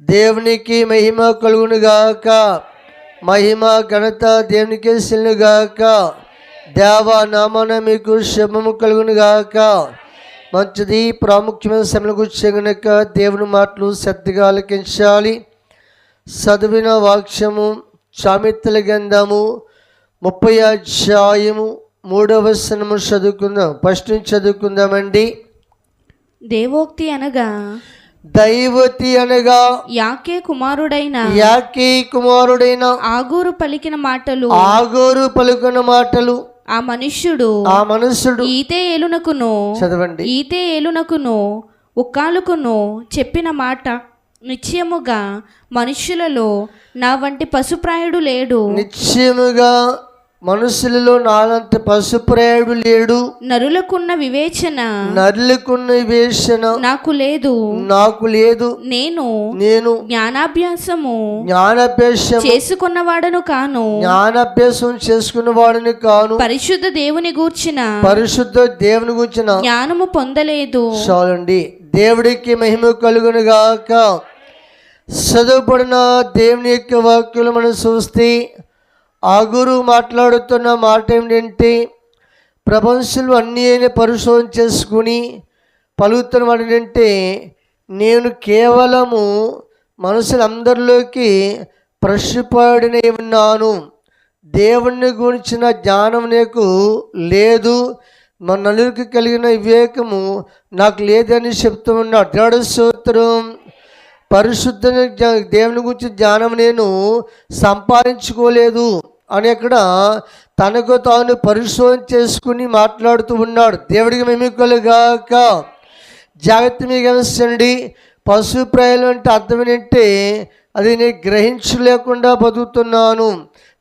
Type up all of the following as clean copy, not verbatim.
దేవునికి మహిమ కలుగునుగాక. మహిమ ఘనత దేవునికి చెల్లుగాక. దేవ నామన మీకు శుభము కలుగునుగాక. మంచిది. ప్రాముఖ్యమైన సమయంలో కూర్చోగనక దేవుని మాటలు శ్రద్ధగా ఆలకించాలి. చదివిన వాక్యము సామెతల గ్రంథము 30వ అధ్యాయము 3వ వచనము చదువుకుందాం. ఫస్ట్ నుంచి చదువుకుందామండి. దేవోక్తి అనగా దైవతి అనగా యాకే కుమారుడైన ఆగూరు పలికిన మాటలు ఆ మనుష్యుడు ఈతే ఏలునకును చదవండి. ఈతే ఏలునకును ఉక్కాలుకును చెప్పిన మాట నిశ్చయముగా మనుష్యులలో నా వంటి పశుప్రాయుడు లేడు. నిశ్చయముగా మనుషులలో నాలంత పశుప్రాయుడు లేడు. నరులకున్న వివేచన నాకు లేదు. నేను జ్ఞానాభ్యాసం చేసుకున్నవాడను కాను. పరిశుద్ధ దేవుని గూర్చిన జ్ఞానము పొందలేదు. చాలండి. దేవుడికి మహిమ కలుగునుగాక. చదువుబడిన దేవుని యొక్క వాక్యులు మనం చూస్తే ఆగురు మాట్లాడుతున్న మాట ఏమిటంటే, ప్రపంచంలో అన్నీ అయినా పరిశోధన చేసుకుని పలుకుతున్న మాట ఏంటంటే, నేను కేవలము మనుషులందరిలోకి పశుప్రాయుడినై ఉన్నాను. దేవుణ్ణి గురించిన జ్ఞానం నాకు లేదు. మన నలుగురికి కలిగిన వివేకము నాకు లేదని చెప్తూ ఉన్నాడు. దేవుడి స్తోత్రం. పరిశుద్ధ దేవుని గురించి జ్ఞానం నేను సంపాదించుకోలేదు అని అక్కడ తనకు తాను పరిశోధన చేసుకుని మాట్లాడుతూ ఉన్నాడు. దేవుడికి మహిమ కలుగుగాక. జాగ్రత్త మీకు గమనించండి. పశుప్రాయులు అంటే అర్థం ఏంటంటే, అది నేను గ్రహించలేకుండా బతుకుతున్నాను.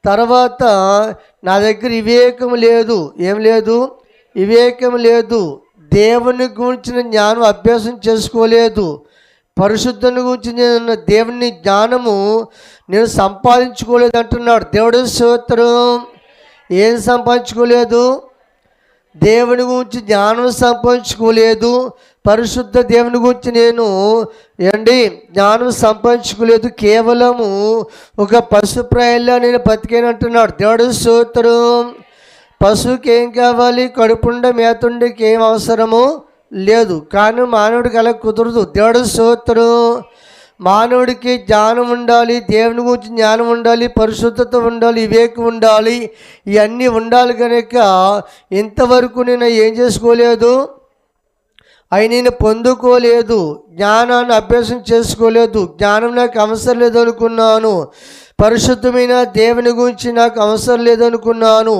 తర్వాత నా దగ్గర వివేకం లేదు. ఏం లేదు? వివేకం లేదు. దేవుని గురించిన జ్ఞానం అభ్యాసం చేసుకోలేదు. పరిశుద్ధుని గురించి నేను దేవుని జ్ఞానము నేను సంపాదించుకోలేదు అంటున్నాడు. దేవుడి స్తోత్రం. ఏం సంపాదించుకోలేదు? దేవుని గురించి జ్ఞానం సంపాదించుకోలేదు. పరిశుద్ధ దేవుని గురించి నేను జ్ఞానం సంపాదించుకోలేదు. కేవలము ఒక పశుప్రాయంలో నేను బతికాను అంటున్నాడు. దేవుడి స్తోత్రం. పశువుకి ఏం కావాలి? కడుపుండ మేతుండకి ఏం అవసరము లేదు. కానీ మానవుడికి అలా కుదరదు. దేవుడి స్తోత్రం. మానవుడికి జ్ఞానం ఉండాలి, దేవుని గురించి జ్ఞానం ఉండాలి, పరిశుద్ధత ఉండాలి, వివేకం ఉండాలి. ఇవన్నీ ఉండాలి కనుక ఇంతవరకు నేను ఏం చేసుకోలేదు? అవి నేను పొందుకోలేదు. జ్ఞానాన్ని అభ్యాసం చేసుకోలేదు. జ్ఞానం నాకు అవసరం లేదు అనుకున్నాను. పరిశుద్ధమైన దేవుని గురించి నాకు అవసరం లేదనుకున్నాను.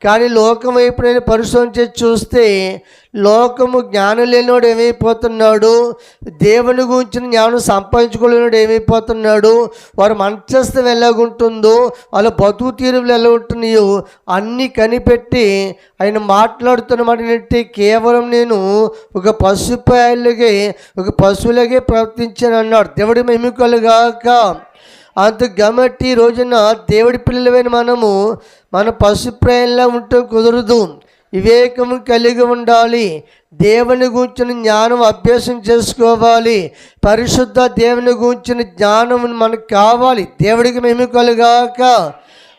కానీ లోకం వైపు నేను పరిశోధన చేసి చూస్తే లోకము జ్ఞానం లేనివాడు ఏమైపోతున్నాడు? దేవుని గురించిన జ్ఞానం సంపాదించుకోలేనివాడు ఏమైపోతున్నాడు? వారు మనస్తత్వం ఎలాగుంటుందో, వాళ్ళ బతుకు తీరులు ఎలా ఉంటున్నాయో అన్నీ కనిపెట్టి ఆయన మాట్లాడుతున్న మాట ఏంటంటే, కేవలం నేను ఒక పశువులగే ప్రవర్తించాను అన్నాడు. దేవుడి మహిమ కలుగుగాక. అంత గమట్టి రోజున దేవుడి పిల్లలమైన మనము మన పశుప్రాయంలా ఉండటం కుదరదు. వివేకము కలిగి ఉండాలి. దేవుని గురించిన జ్ఞానం అభ్యాసం చేసుకోవాలి. పరిశుద్ధ దేవుని గురించిన జ్ఞానం మనకు కావాలి. దేవుడికి మహిమ కలుగుగాక.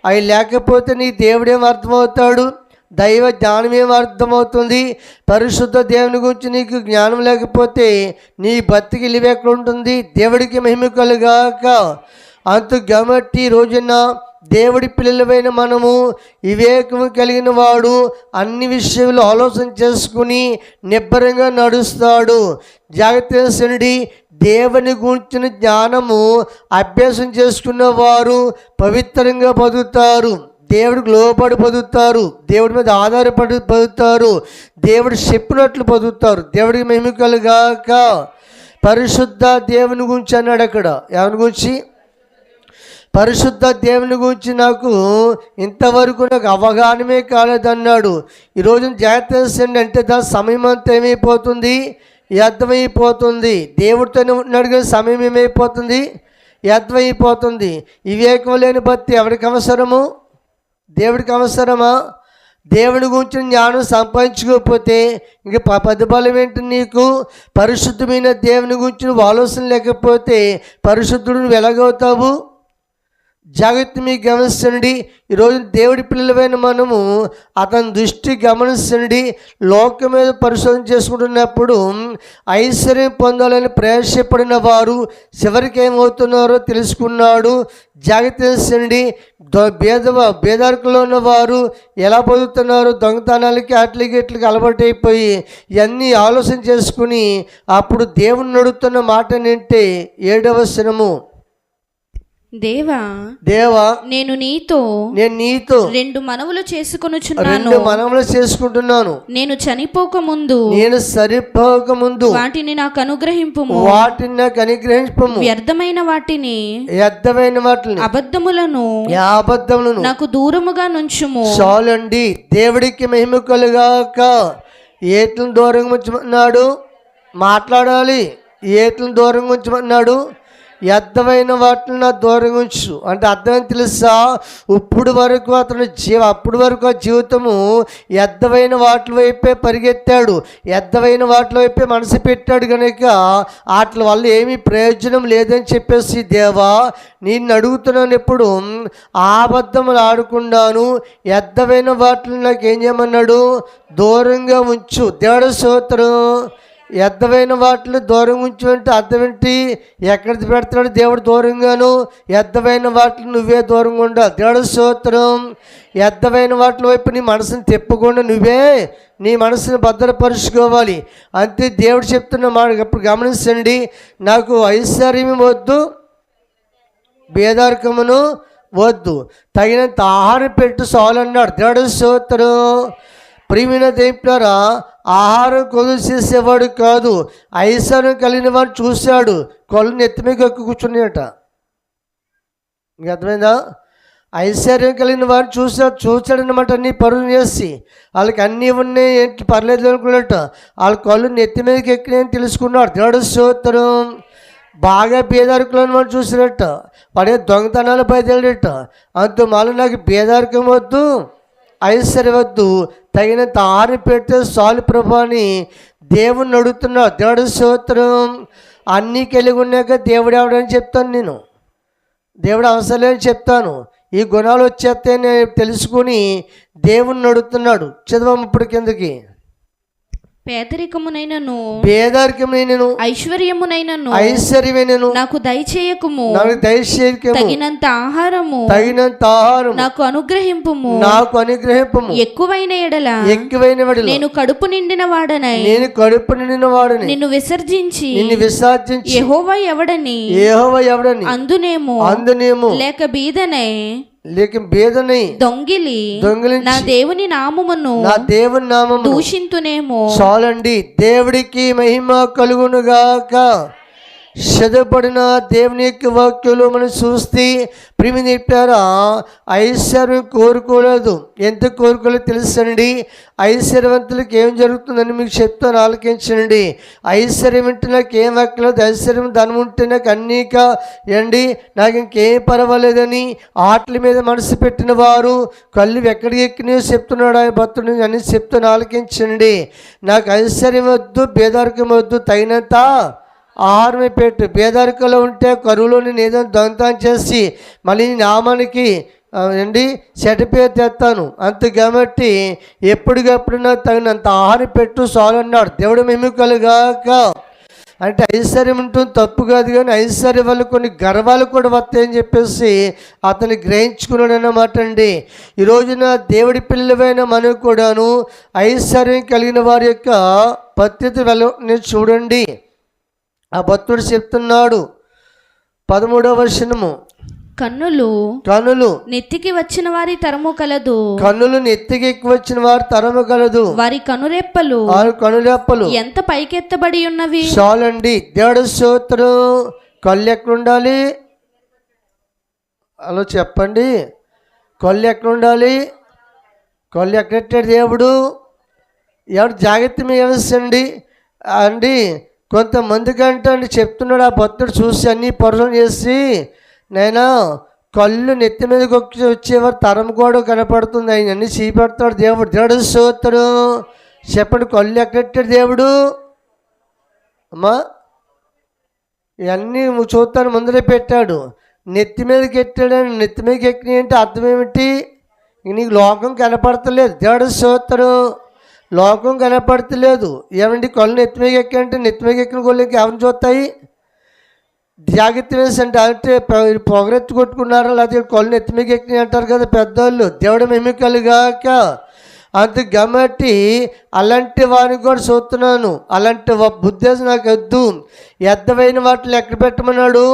అవి లేకపోతే నీ దేవుడేం అర్థమవుతాడు? దైవ జ్ఞానం ఏం అర్థమవుతుంది? పరిశుద్ధ దేవుని గురించి నీకు జ్ఞానం లేకపోతే నీ బతికి ఇల్లు ఎక్కడ ఉంటుంది? దేవుడికి మహిమ కలుగుగాక. అంత గమట్టి రోజున దేవుడి పిల్లలమైన మనము వివేకము కలిగిన వాడు అన్ని విషయాలు ఆలోచన చేసుకుని నిబ్బరంగా నడుస్తాడు. జాగ్రత్తడి. దేవుని గురించిన జ్ఞానము అభ్యాసం చేసుకున్న వారు పవిత్రంగా బతుకుతారు. దేవుడికి లోబడి బతుకుతారు. దేవుడి మీద ఆధారపడి బతుకుతారు. దేవుడు చెప్పినట్లు బతుకుతారు. దేవుడికి మహిమ కలుగుగాక. పరిశుద్ధ దేవుని గురించి అన్నాడు అక్కడ. ఎవరి గురించి? పరిశుద్ధ దేవుని గురించి నాకు ఇంతవరకు నాకు అవగాహనమే కాలేదన్నాడు. ఈరోజు జాగ్రత్త అంటే దాని సమయం అంతా ఏమైపోతుంది? వ్యర్థమైపోతుంది. దేవుడితోనే ఉంటున్నాడు కానీ సమయం ఏమైపోతుంది? వ్యర్థమైపోతుంది. వివేకం లేని భక్తి ఎవరికి అవసరము? దేవుడికి అవసరమా? దేవుని గురించి జ్ఞానం సంపాదించుకోకపోతే ఇంక పది బలం ఏంటి నీకు? పరిశుద్ధమైన దేవుని గురించి నువ్వు ఆలోచన లేకపోతే పరిశుద్ధుడు నువ్వు ఎలాగవుతావు? జాగ్రత్త మీకు గమనించండి. ఈరోజు దేవుడి పిల్లలమైన మనము అతని దృష్టి గమనించండి. లోకం మీద పరిశోధన చేసుకుంటున్నప్పుడు ఐశ్వర్యం పొందాలని ప్రయాసపడిన వారు చివరికి ఏమవుతున్నారో తెలుసుకున్నాడు. జాగ్రత్త చేసండి. పేదరికంలో ఉన్న వారు ఎలా బతుకుతున్నారు? దొంగతనాలకి అట్లకి ఇట్లకి అలవాటు అయిపోయి ఇవన్నీ ఆలోచన చేసుకుని అప్పుడు దేవుణ్ణి అడుగుతున్న మాట ఏంటంటే 7వ వచనము, దేవా నేను నీతో 2 మనవులు చేసుకుంటున్నాను. నేను చనిపోక ముందు వాటిని నాకు అనుగ్రహింపుము. వ్యర్థమైన వాటిని అబద్ధములను నాకు దూరముగా నుంచుము. చాలండి. దేవుడికి మహిమ కలుగాక. ఏట్లను దూరంగా ఉంచమన్నాడు? మాట్లాడాలి. ఏట్లను దూరంగా ఉంచమన్నాడు? వ్యర్థమైన వాటిని నా దూరంగా ఉంచు అంటే అర్థం తెలుసా? అప్పుడు వరకు ఆ జీవితము వ్యర్థమైన వాటి వైపే పరిగెత్తాడు, వ్యర్థమైన వాటి వైపే మనసు పెట్టాడు. కనుక వాటి వల్ల ఏమీ ప్రయోజనం లేదని చెప్పేసి, దేవా నేను అడుగుతున్నాను, ఎప్పుడు అబద్ధములు ఆడుకున్నాను, వ్యర్థమైన వాటిని నాకు ఏం చేయమన్నాడు? దూరంగా ఉంచు. దేవుడి స్తోత్రం. వ్యర్థమైన వాటిని దూరం ఉంచమంటే అర్థం ఏంటి? ఎక్కడ పెడతాడు దేవుడు దూరంగాను? వ్యర్థమైన వాటిని నువ్వే దూరంగా ఉండాలి. దేవుడి స్తోత్రం. వ్యర్థమైన వాటి వైపు నీ మనసుని తిప్పకుండా నువ్వే నీ మనసుని భద్రపరుచుకోవాలి. అంతే దేవుడు చెప్తున్న మాట. ఇప్పుడు గమనించండి. నాకు ఐశ్వర్యం వద్దు, పేదరికమును వద్దు, తగినంత ఆహారం పెట్టు చాలన్నాడు. దేవుడి స్తోత్రం. ప్రియమైన దేవులారా, ఆహారం కొలువు చేసేవాడు కాదు, ఐశ్వర్యం కలిగిన వాడు చూశాడు, కొలను నెత్తిమీద ఎక్కి కూర్చున్నాయట. మీకు అర్థమైందా? ఐశ్వర్యం కలిగిన వాడు చూశాడనమాట. అన్ని పనులు చేసి వాళ్ళకి అన్నీ ఉన్నాయి, ఏంటి పర్లేదు అనుకున్నట్ట. వాళ్ళ కళ్ళు నెత్తి మీదకి ఎక్కినాయని తెలుసుకున్నాడు. దేవుడి స్తోత్రం. బాగా పేదరికలను వాడు చూసినట్ట. వాడే దొంగతనాలు బయలుదేరట. అంత మళ్ళీ నాకు పేదరికం వద్దు, ఐశ్వర్యం వద్దు, తగినంత ఆహారం పెడితే చాలు ప్రభు అని దేవుణ్ణి అడుగుతున్నాడు. దేవుడి స్తోత్రం. అన్నీ కలిగి ఉన్నాక దేవుడు ఎవడని చెప్తాను నేను. దేవుడు అవసరం లేని చెప్తాను. ఈ గుణాలు వచ్చేస్తే నేను తెలుసుకుని దేవుణ్ణి అడుగుతున్నాడు. చదవము ఇప్పుడు కిందకి. పేదరికమునైనను ఐశ్వర్యమునైనను నాకు దయచేయకుము. తగినంత ఆహారము నాకు అనుగ్రహింపుము. ఎక్కువైన ఎడల నేను కడుపు నిండిన వాడనై నిన్ను విసర్జించి యెహోవా ఎవడని అందునేమో లేక బీదనై దొంగిలి నా దేవుని నామమును దూషింతునేమో. చాలండి. దేవుడికి మహిమ కలుగునుగాక. చదవబడిన దేవుని యొక్క వాక్యంలో మనం చూస్తే ప్రియమిత్రులారా, ఐశ్వర్యం కోరుకోలేదు. ఎందుకు కోరుకోలేదు తెలుసండి? ఐశ్వర్యవంతులకు ఏం జరుగుతుందని మీకు చెప్తాను, ఆలకించండి. ఐశ్వర్యం ఉంటే నాకు ఏం అక్కలేదు, ఐశ్వర్యం ధనం ఉంటే నాకు అన్నీక అండి, నాకు ఇంకేం పర్వాలేదని ఆటల మీద మనసు పెట్టిన వారు కళ్ళు ఎక్కడికి ఎక్కినాయో చెప్తున్నాడు ఆయన భక్తుడు అని చెప్తాను, ఆలకించండి. నాకు ఐశ్వర్యం వద్దు, పేదరికం వద్దు, తగినంత ఆహారమే పెట్టు. పేదరికంలో ఉంటే కరువులో నేను ఏదైనా దొంగతనం చేసి మళ్ళీ నామానికి సర్టిఫికేట్ తెస్తాను. అంతే కాబట్టి ఎప్పటికప్పుడు నాకు తగినంత ఆహారం పెట్టు చాలు అన్నాడు. దేవుడు మేము కలుగాక. అంటే ఐశ్వర్యం ఉంటుంది తప్పు కాదు, కానీ ఐశ్వర్యం వల్ల కొన్ని గర్వాలు కూడా వస్తాయని చెప్పేసి అతను గ్రహించుకున్నాడు అన్నమాట అండి. ఈ రోజున దేవుడి పిల్లలైన మనం కూడాను ఐశ్వర్యం కలిగిన వారి యొక్క పద్ధతి నేను చూడండి. ఆ భక్తుడు చెప్తున్నాడు 13వ వచనము, కన్నులు నెత్తికి వచ్చిన వారి తరము కలదు. కన్నులు నెత్తికి ఎక్కువ వచ్చిన వారి తరము కలదు. వారి కనురెప్పలు ఎంత పైకెత్తబడి ఉన్నవి. చాలండి. దేవుడి స్తోత్రం. కళ్ళు ఎక్కడుండాలి? అలా చెప్పండి. కళ్ళు ఎక్కడుండాలి? కళ్ళు ఎక్కడెట్టాడు దేవుడు? ఎవరు జాగ్రత్త మీద వ్యవస్థండి అండి. కొంతమంది కంటే చెప్తున్నాడు ఆ భక్తుడు చూసి అన్ని పరిశోధన చేసి, నైనా కళ్ళు నెత్తి మీదకి వచ్చేవారు తరం కూడా కనపడుతుంది. ఆయన అన్ని చీపెడతాడు దేవుడు. దేవుడు స్తోత్రం. చెప్పండి, కళ్ళు ఎక్కడెట్టాడు దేవుడు? అమ్మా, ఇవన్నీ చూస్తాను ముందరే పెట్టాడు. నెత్తి మీదకి ఎట్టాడని. నెత్తి మీదకి ఎక్కినాయి అంటే అర్థం ఏమిటి? నీకు లోకం కనపడతలేదు. దేవుడు స్తోత్రం. లోకం కనపడతలేదు. ఏమండి, కళ్ళు నెత్తి మీదకి ఎక్కంటే నెత్తి మీదకి ఎక్కిన కళ్ళకి ఎవరిని చూస్తాయి? జాగ్రత్త వేసి అంటే పొగరెత్తి కొట్టుకున్నారా, లేకపోతే కళ్ళు నెత్తి మీదకి ఎక్కినాయి అంటారు కదా పెద్దవాళ్ళు. దేవుడు మెమికలుగాక. అంతే కాబట్టి అలాంటి వారిని కూడా చూస్తున్నాను. అలాంటి బుద్ధి నాకు వద్దు. వ్యర్థమైన వాటిని ఎక్కడ పెట్టమన్నాడు?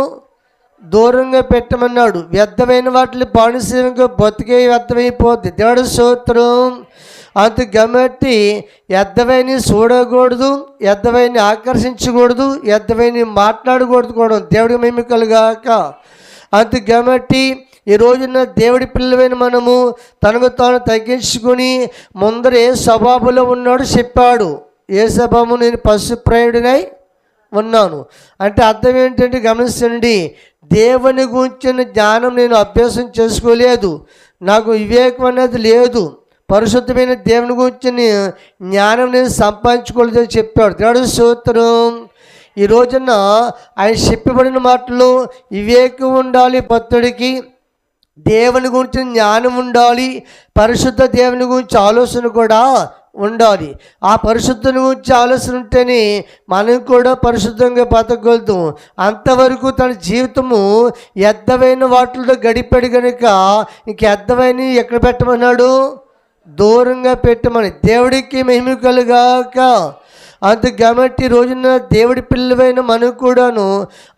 దూరంగా పెట్టమన్నాడు. వ్యర్థమైన వాటిని బానిసంగా బతికే వ్యర్థమైపోద్ది. దేవుడు స్తోత్రం. అంత కాబట్టి వ్యర్థమైన చూడకూడదు, వ్యర్థమైన ఆకర్షించకూడదు, వ్యర్థమైన మాట్లాడకూడదు కూడా. దేవుడికి మహిమకలుగాక. అంత కాబట్టి ఈ రోజున దేవుడి పిల్లలైన మనము తనకు తాను తగ్గించుకొని ముందర ఏ స్వభావంలో ఉన్నాడు చెప్పాడు. ఏ స్వభావం? నేను పశుప్రాయుడినై ఉన్నాను అంటే అర్థం ఏంటంటే గమనించండి, దేవుని గురించిన జ్ఞానం నేను అభ్యాసం చేసుకోలేదు, నాకు వివేకం అనేది లేదు, పరిశుద్ధమైన దేవుని గురించిన జ్ఞానం నేను సంపాదించుకోలేదని చెప్పాడు. దేవుడు స్తోత్రం. ఈ రోజున ఆయన చెప్పబడిన మాటలు వివేకం ఉండాలి భక్తుడికి, దేవుని గురించి జ్ఞానం ఉండాలి, పరిశుద్ధ దేవుని గురించి ఆలోచన కూడా ఉండాలి. ఆ పరిశుద్ధని గురించి ఆలోచన ఉంటేనే మనం కూడా పరిశుద్ధంగా బతకగలుగుతాం. అంతవరకు తన జీవితము వ్యర్థమైన వాటిలో గడిపాడు కనుక ఇంక వ్యర్థమైన ఎక్కడ పెట్టమన్నాడు? దూరంగా పెట్టమని. దేవుడికి మహిమ కలుగాక. అంత కాబట్టి రోజున దేవుడి పిల్లలైన మనం కూడాను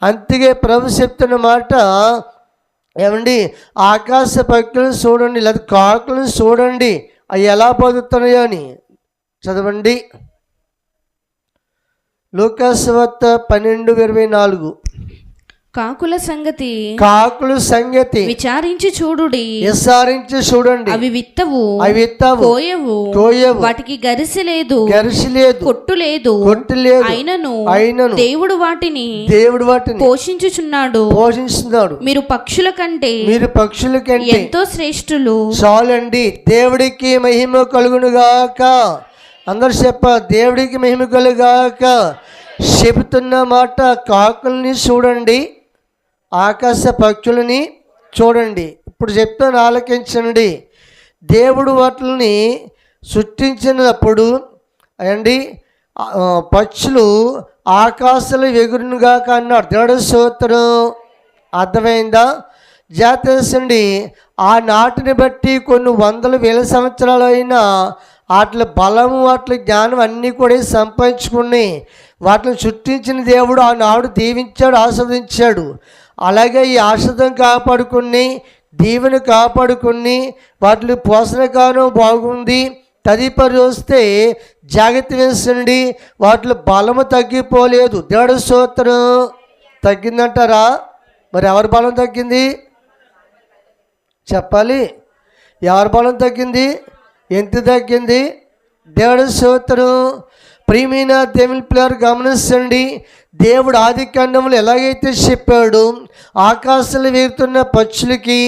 అంతగా ప్రభు చెప్తున్న మాట ఏమండి, ఆకాశ పక్షులను చూడండి, లేదా కాకులను చూడండి, అవి ఎలా బతుకుతున్నాయో అని. చదవండి, లూకాసు వార్త 12:24. కాకుల సంగతి విచారించి చూడండి, అవి విత్తవు, కోయవు, వాటికి గరిసె లేదు, కొట్టు లేదు, అయినను దేవుడు వాటిని పోషించుచున్నాడు. మీరు పక్షుల కంటే ఎంతో శ్రేష్ఠులు. చాలండి. దేవుడికి మహిమ కలుగునుగాక. అందరు చెప్ప, దేవుడికి మహిమ కలుగాక. చెబుతున్న మాట, కాకుల్ని చూడండి, ఆకాశ పక్షులని చూడండి. ఇప్పుడు చెప్తాను, ఆలకించండి. దేవుడు వాటిని సృష్టించినప్పుడు అండి పక్షులు ఆకాశాలు ఎగురునుగాక అన్నాడు. దేవుడు స్తోత్రం. అర్థమైందా? జాతేసండి. ఆ నాటిని బట్టి కొన్ని వందల వేల సంవత్సరాలు అయినా వాటి బలము, వాటి జ్ఞానం అన్నీ కూడా సంపాదించుకుని వాటిని సృష్టించిన దేవుడు ఆనాడు దీవించాడు, ఆస్వాదించాడు. అలాగే ఈ ఆశ్రదం కాపాడుకుని, దీవెని కాపాడుకుని, వాటి పోషణ కాను బాగుంది. తదుపరి వస్తే జాగ్రత్త వేసండి, వాటిలో బలము తగ్గిపోలేదు. దేవుడు స్తోత్రం. తగ్గిందంటారా? మరి ఎవరి బలం తగ్గింది చెప్పాలి. ఎవరి బలం తగ్గింది? ఎంత తగ్గింది? దేవుడు స్తోత్రం. ప్రియమైన దేవుని పిల్లలు గమనించండి. దేవుడు ఆది కాండములు ఎలాగైతే చెప్పాడు, ఆకాశాలు వేగుతున్న పక్షులకి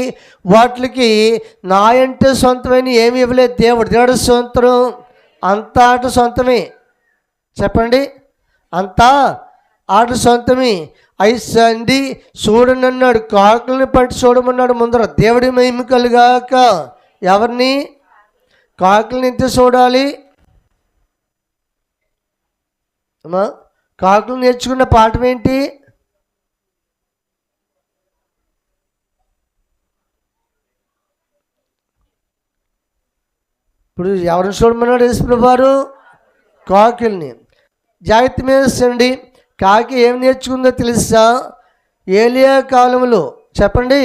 వాటికి నా అంటే సొంతమైన ఏమి ఇవ్వలేదు దేవుడు. దేవుడు సొంతం. అంతా ఆట సొంతమే. చెప్పండి, అంతా ఆట సొంతమే. అయిసండి చూడండి అన్నాడు, కాకులను పట్టి చూడమన్నాడు ముందర. దేవుడి మహిమ కలుగాక. ఎవరిని? కాకులను ఎంత చూడాలి అమ్మా? కాకులు నేర్చుకున్న పాఠం ఏంటి? ఇప్పుడు ఎవరిని చూడమన్నాడు యేసుప్రభువు వారు? కాకుల్ని. జాగ్రత్త వేసండి. కాకి ఏం నేర్చుకుందో తెలుసా? ఏలియా కాలంలో, చెప్పండి,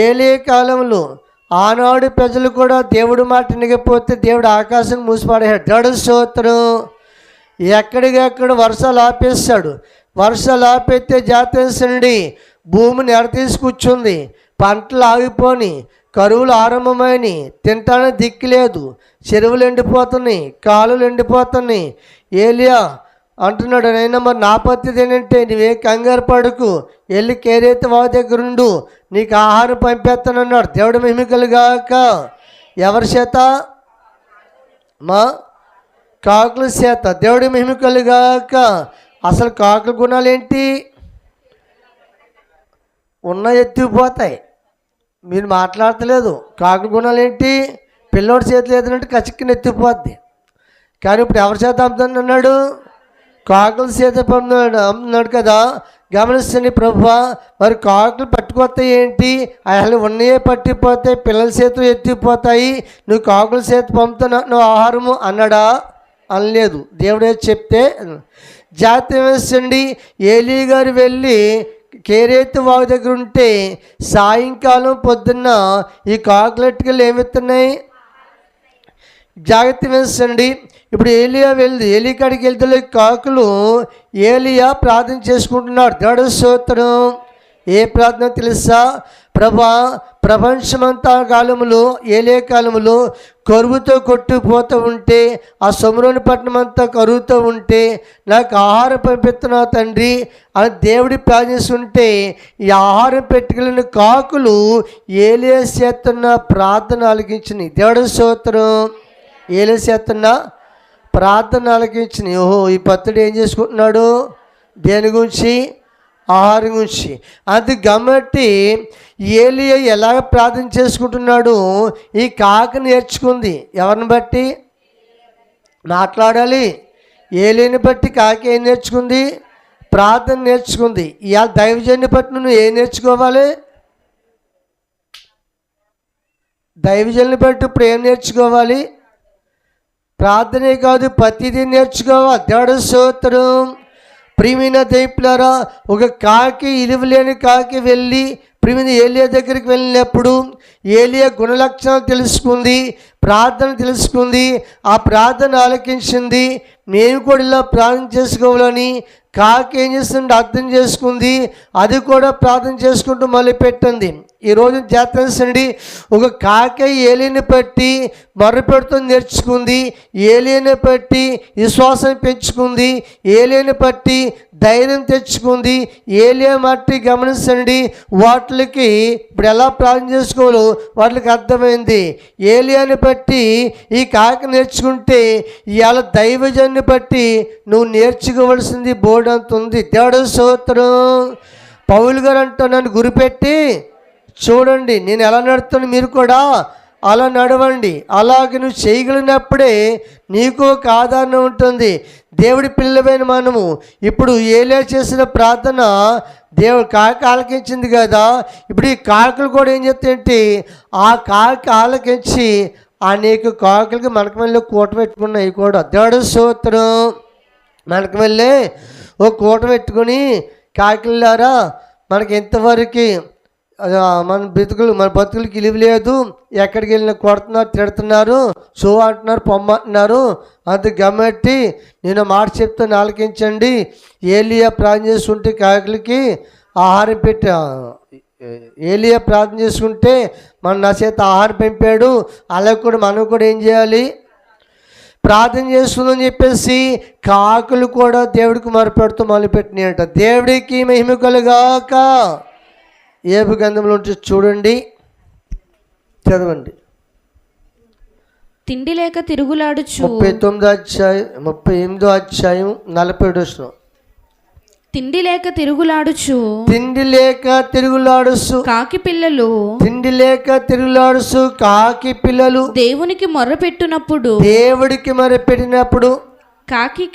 ఏలియా కాలంలో ఆనాడు ప్రజలు కూడా దేవుడి మాట వినకపోతే దేవుడు ఆకాశం మూసిపడేశాడు. దేవుడు స్తోత్రం. ఎక్కడికెక్కడ వర్షాలు ఆపేస్తాడు. వర్షాలు ఆపేస్తే జాతేసండి భూమిని ఎడతీసి కూర్చుంది. పంటలు ఆగిపోని, కరువులు ఆరంభమైనవి, తింటానికి దిక్కు లేదు, చెరువులు ఎండిపోతున్నాయి, కాలువలు ఎండిపోతున్నాయి. ఏలియా అంటున్నాడు. నైనా మరి నా పద్ధతి ఏంటంటే నువ్వే కంగారు పడుకు, వెళ్ళి కేరేతి వాడి దగ్గర ఉండు, నీకు ఆహారం పంపేస్తానన్నాడు. దేవుడు మహిమకలుగాక. ఎవరి చేత? మా కాకుల చేత. దేవుడి మహిమకలుగాక. అసలు కాకుల గుణాలు ఏంటి? ఉన్న ఎత్తుకుపోతాయి. మీరు మాట్లాడతలేదు. కాకుల గుణాలు ఏంటి? పిల్లోడి చేతులు ఏదంటే కచిక్కిన ఎత్తుకుపోద్ది. కానీ ఇప్పుడు ఎవరి చేత అమ్ముతానన్నాడు? కాకుల చేత అమ్ముతున్నాడు కదా. గమనిస్తుంది ప్రభువా, మరి కాకులు పట్టుకొస్తాయి ఏంటి? అసలు ఉన్నయే పట్టిపోతాయి, పిల్లల చేతులు ఎత్తిపోతాయి, నువ్వు కాకుల చేత పంపుతున్నావు ఆహారము అన్నాడా? అనలేదు. దేవుడే చెప్తే జాగ్రత్త వేసండి. ఏలీ గారు వెళ్ళి కేరేతు వాగు దగ్గర ఉంటే సాయంకాలం పొద్దున్న ఈ కాకులెట్టుకెళ్ళి ఏమెత్తున్నాయి? జాగ్రత్త వేసండి. ఇప్పుడు ఏలియా ఏలీ కాడికి వెళ్తే కాకులు ఏలియా ప్రార్థన చేసుకుంటున్నాడు. దేవుడి స్తోత్రం. ఏ ప్రార్థన తెలుసా? ప్రభా, ప్రపంచమంతా కాలములో ఏలే కాలములో కరువుతో కొట్టుకుపోతూ ఉంటే, ఆ సొమ్రోని పట్టణం అంతా కరువుతూ ఉంటే నాకు ఆహారం పంపిస్తున్నావు తండ్రి అని దేవుడి ప్రార్థిస్తుంటే, ఈ ఆహారం పెట్టుకెళ్ళిన కాకులు ఏలియా చేస్తున్న ప్రార్థన ఆలకించినాయి. దేవుడి స్తోత్రం. ఏలియా చేస్తున్న ప్రార్థన ఆలకించినాయి. ఓహో, ఈ భక్తుడు ఏం చేసుకుంటున్నాడు? దేని గురించి? ఆహారం గురించి. అది కాబట్టి ఏలియా ఎలాగ ప్రార్థన చేసుకుంటున్నాడు? ఈ కాకి నేర్చుకుంది. ఎవరిని బట్టి మాట్లాడాలి? ఏలియాని బట్టి కాకి ఏం నేర్చుకుంది? ప్రార్థన నేర్చుకుంది. ఇవాళ దైవజన్ని బట్టి నువ్వు ఏం నేర్చుకోవాలి? దైవజన్ని బట్టి ఇప్పుడు ఏం నేర్చుకోవాలి? ప్రార్థనే కాదు, ప్రతిదీ నేర్చుకోవాలి. దేవుడి స్తోత్రం. ప్రియమైన దైపులారా, ఒక కాకి, ఇలువలేని కాకి వెళ్ళి ప్రియమైన ఏలియా దగ్గరికి వెళ్ళినప్పుడు ఏలియా గుణలక్షణాలు తెలుసుకుంది, ప్రార్థన తెలుసుకుంది, ఆ ప్రార్థన ఆలకించింది. మేము కూడా ఇలా ప్రార్థన చేసుకోవాలని కాకి ఏం చేస్తుంటే అర్థం చేసుకుంది. అది కూడా ప్రార్థన చేసుకుంటూ మొదలుపెట్టింది. ఈరోజు జాతరండి, ఒక కాకి ఏలియని బట్టి మొర్రపెడుతూ నేర్చుకుంది, ఏలియని బట్టి విశ్వాసం పెంచుకుంది, ఏలియని బట్టి ధైర్యం తెచ్చుకుంది. ఏలియా మట్టి గమనించండి, వాటికి ఇప్పుడు ఎలా ప్రార్థన చేసుకోవాలో వాటికి అర్థమైంది. ఏలియాని బట్టి ఈ కాకి నేర్చుకుంటే ఇవాళ దైవజన్ని బట్టి నువ్వు నేర్చుకోవలసింది బోర్డంత ఉంది. దేవుడి స్తోత్రం. పౌలు గారు అంటున్నాను, గురిపెట్టి చూడండి, నేను ఎలా నడుస్తాను మీరు కూడా అలా నడవండి. అలాగే నువ్వు చేయగలిగినప్పుడే నీకు ఒక ఆదరణ ఉంటుంది. దేవుడి పిల్లలైన మనము ఇప్పుడు ఏలియా చేసిన ప్రార్థన దేవుడు కాకి ఆలకించింది కదా. ఇప్పుడు ఈ కాకులు కూడా ఏం చెప్తాయంటే, ఆ కాకి ఆలకించి అనేక కాకులకి మనకు మళ్ళీ కూట పెట్టుకున్నాయి కూడా. దేవుడి స్తోత్రం. మనకు మళ్ళీ ఓ కూట పెట్టుకుని, కాకిలారా మనకి ఎంతవరకు మన బతుకులకి ఇలువ లేదు, ఎక్కడికి వెళ్ళినా కొడుతున్నారు, తిడుతున్నారు, షో అంటున్నారు, పొమ్మంటున్నారు. అందుకు గమ్మట్టి నేను మాట చెప్తాను, ఆలకించండి. ఏలియా ప్రార్థన చేసుకుంటే కాకులకి ఆహారం పెట్టా, ఏలియా ప్రార్థన చేసుకుంటే నా చేత ఆహారం పంపాడు. అలా కూడా మనం కూడా ఏం చేయాలి? ప్రార్థన చేస్తుందని చెప్పేసి కాకులు కూడా దేవుడికి మొరపెడుతూ మొదలుపెట్టినాయంట. దేవుడికి మహిమ కలుగాక. ఏబు గ్రంథంలో ఉంటే చూడండి, చదవండి. తిండి లేక తిరుగులాడుచు 38వ అధ్యాయం 47వ వచనం. తిండి లేక తిరుగులాడుచు కాకి పిల్లలు దేవునికి మొర్రపెట్టినప్పుడు కాకి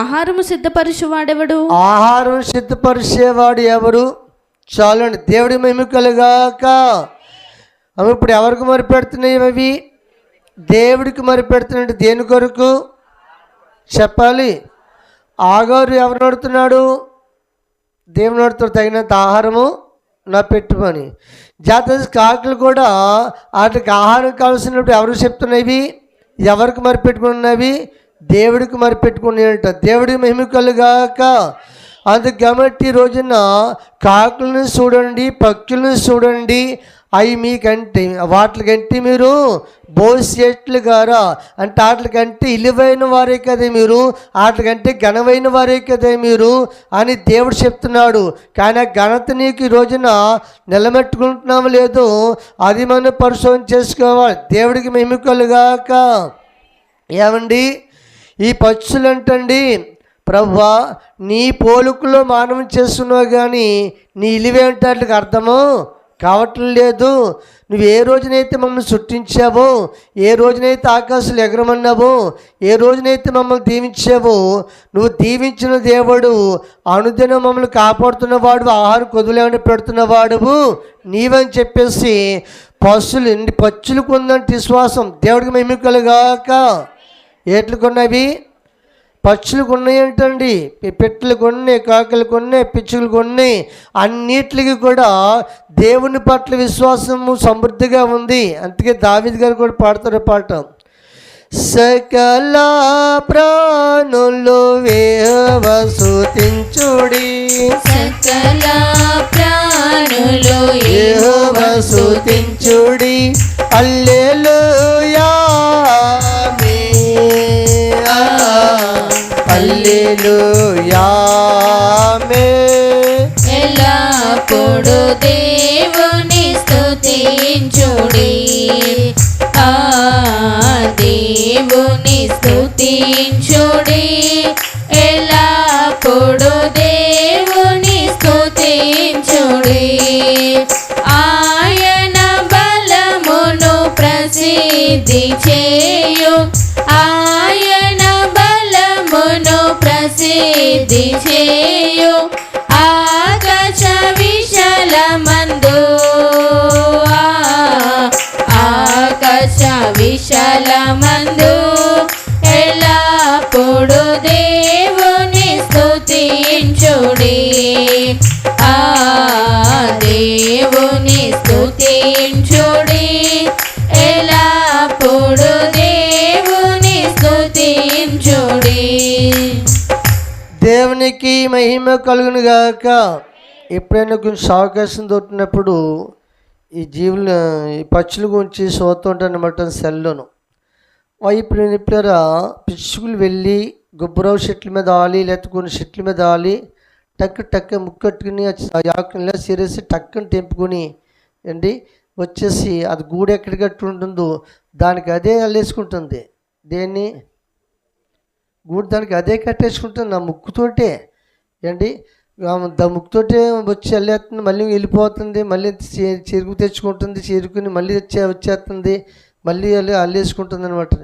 ఆహారము సిద్ధపరిచేవాడెవడు? ఆహారం సిద్ధపరిచేవాడు ఎవరు? చాలండి. దేవుడి మహిమ కలుగాక. అవి ఇప్పుడు ఎవరికి మొరపెడుతున్నాయి? అవి దేవుడికి మొరపెడుతున్నాడు. దేని కొరకు చెప్పాలి? ఆగారు ఎవరు నడుతున్నాడు? దేవుని నడుతున్నాడు. తగినంత ఆహారము నా పెట్టుమని. జాతర కాకులు కూడా వాటికి ఆహారం కావాల్సినప్పుడు ఎవరు చెప్తున్నవి? ఎవరికి మరిపెట్టుకున్నవి? దేవుడికి మరిపెట్టుకునేట. దేవుడి మహిమ కలుగాక. అందుకు కాబట్టి రోజున కాకులను చూడండి, పక్షులను చూడండి, అవి మీకంటే వాటికంటే మీరు భవిష్యత్తులు గారా అంటే వాటికంటే ఇలువైన వారే కదా మీరు, వాటికంటే ఘనమైన వారే కదా మీరు అని దేవుడు చెప్తున్నాడు. కానీ ఆ ఘనత నీకు ఈ రోజున నిలబెట్టుకుంటున్నాము లేదు, అది మనం పరిశోధన చేసుకోవాలి. దేవుడికి మెమ్మికలుగాక. ఏమండి ఈ పక్షులు అంటండి, ప్రభువా నీ పోలుకులో మానవం చేస్తున్నావు కానీ నీ ఇలివేంటే వాటికి అర్థము కావటం లేదు. నువ్వు ఏ రోజునైతే మమ్మల్ని సృష్టించావో, ఏ రోజునైతే ఆకాశాలు ఎగరమన్నావో, ఏ రోజునైతే మమ్మల్ని దీవించావో, నువ్వు దీవించిన దేవుడు అనుదినం మమ్మల్ని కాపాడుతున్నవాడు, ఆహారం కొదులేమని పెడుతున్నవాడువు నీవని చెప్పేసి పక్షులకు ఉందంటే విశ్వాసం. దేవుడికి మెమ్మికలుగాక. ఏట్లకు ఉన్నవి? పక్షులకు ఉన్నాయంటండి, పెట్టెలకు ఉన్నాయి, కాకులకు ఉన్నాయి, పిచ్చుకలకు ఉన్నాయి. అన్నిటికి కూడా దేవుని పట్ల విశ్వాసము సమృద్ధిగా ఉంది. అందుకే దావీదు గారు కూడా పాడతారు పాట, సకల ప్రాణులు యెహోవాను స్తుతించుడి, సకల ప్రాణులు యెహోవాను స్తుతించుడి, హల్లెలూయా హల్లెలూయా ఎల్లప్పుడు దేవుని స్తుతించుడి, ఆ దేవుని స్తుతించుడి, ఎల్లప్పుడు దేవుని స్తుతించుడి, ఆయన బలమును ప్రసిద్ధి చేయు, ఆయన బలమును ప్రసిద్ధి చేయు, ఆకాశ విశాలమందు, ఆకాశ విశాలమందు, ఎల్లప్పుడు దేవుని స్తుతించుడి, ఆ దేవుని స్తుతించుడి, ఎల్లప్పుడు దేవుని స్తుతించుడి. దేవునికి మహిమ కలుగును గాక. ఎప్పుడైనా కొంచెం అవకాశం దొరికినప్పుడు ఈ జీవులు ఈ పక్షుల గురించి చూస్తుంటాను అనమాట సెల్లోను. ఇప్పుడు పిచ్చుకులు వెళ్ళి గుబ్బరావు చెట్ల మీద ఆలి, లేకపోతే కొన్ని చెట్ల మీద ఆలి టక్ ముక్కట్టుకుని ఆకులా సిరేసి టక్కుని తెంపుకొని అండి వచ్చేసి అది గూడు ఎక్కడ కట్టి ఉంటుందో దానికి అదే అల్లేసుకుంటుంది. దేన్ని గూడు దానికి అదే కట్టేసుకుంటుంది నా ముక్కుతోటే ఏంటి, ముక్కుతోటే వచ్చి వెళ్ళేస్తుంది, మళ్ళీ వెళ్ళిపోతుంది, మళ్ళీ చెరుకు తెచ్చుకుంటుంది, చెరుకుని మళ్ళీ వచ్చేస్తుంది, మళ్ళీ అల్లేసుకుంటుంది అనమాట.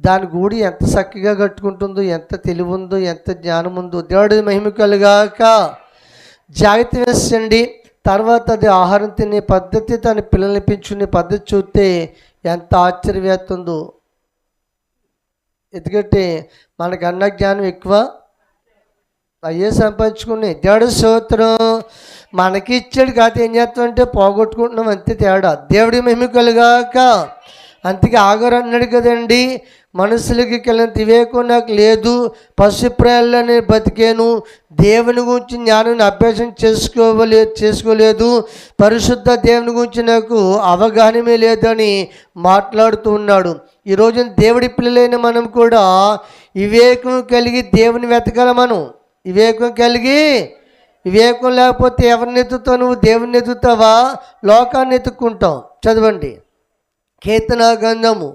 దాని గూడి ఎంత చక్కగా కట్టుకుంటుందో, ఎంత తెలివి ఉందో, ఎంత జ్ఞానం ఉందో. దేవుడి మహిమ కలుగాక. జాగ్రత్త వేసండి. తర్వాత అది ఆహారం తినే పద్ధతి, తన పిల్లల్ని పెంచుకునే పద్ధతి చూస్తే ఎంత ఆశ్చర్యవేత్తుందో. ఎందుకంటే మనకు అన్న జ్ఞానం ఎక్కువ, అయ్యే సంపాదించుకుని దేవుడు స్తోత్రం మనకి ఇచ్చాడు కాదు, ఏం చేస్తామంటే పోగొట్టుకుంటున్నాం అంతే తేడా. దేవుడి మహిమ కలుగాక. అందుకే ఆగారు అన్నాడు కదండి, మనుషులకి కలిగినంత వివేకం నాకు లేదు, పశుప్రాయాలని బతికాను, దేవుని గురించి జ్ఞానాన్ని అభ్యాసం చేసుకోలేదు, పరిశుద్ధ దేవుని గురించి నాకు అవగాహనమే లేదని మాట్లాడుతూ ఉన్నాడు. ఈరోజు దేవుడి పిల్లలైన మనం కూడా వివేకం కలిగి దేవుని వెతకాలి. మనం వివేకం లేకపోతే ఎవరిని ఎత్తుతావు? నువ్వు దేవుని ఎత్తుతావా, లోకాన్ని ఎత్తుక్కుంటావు. చదవండి కీర్తన గ్రంథము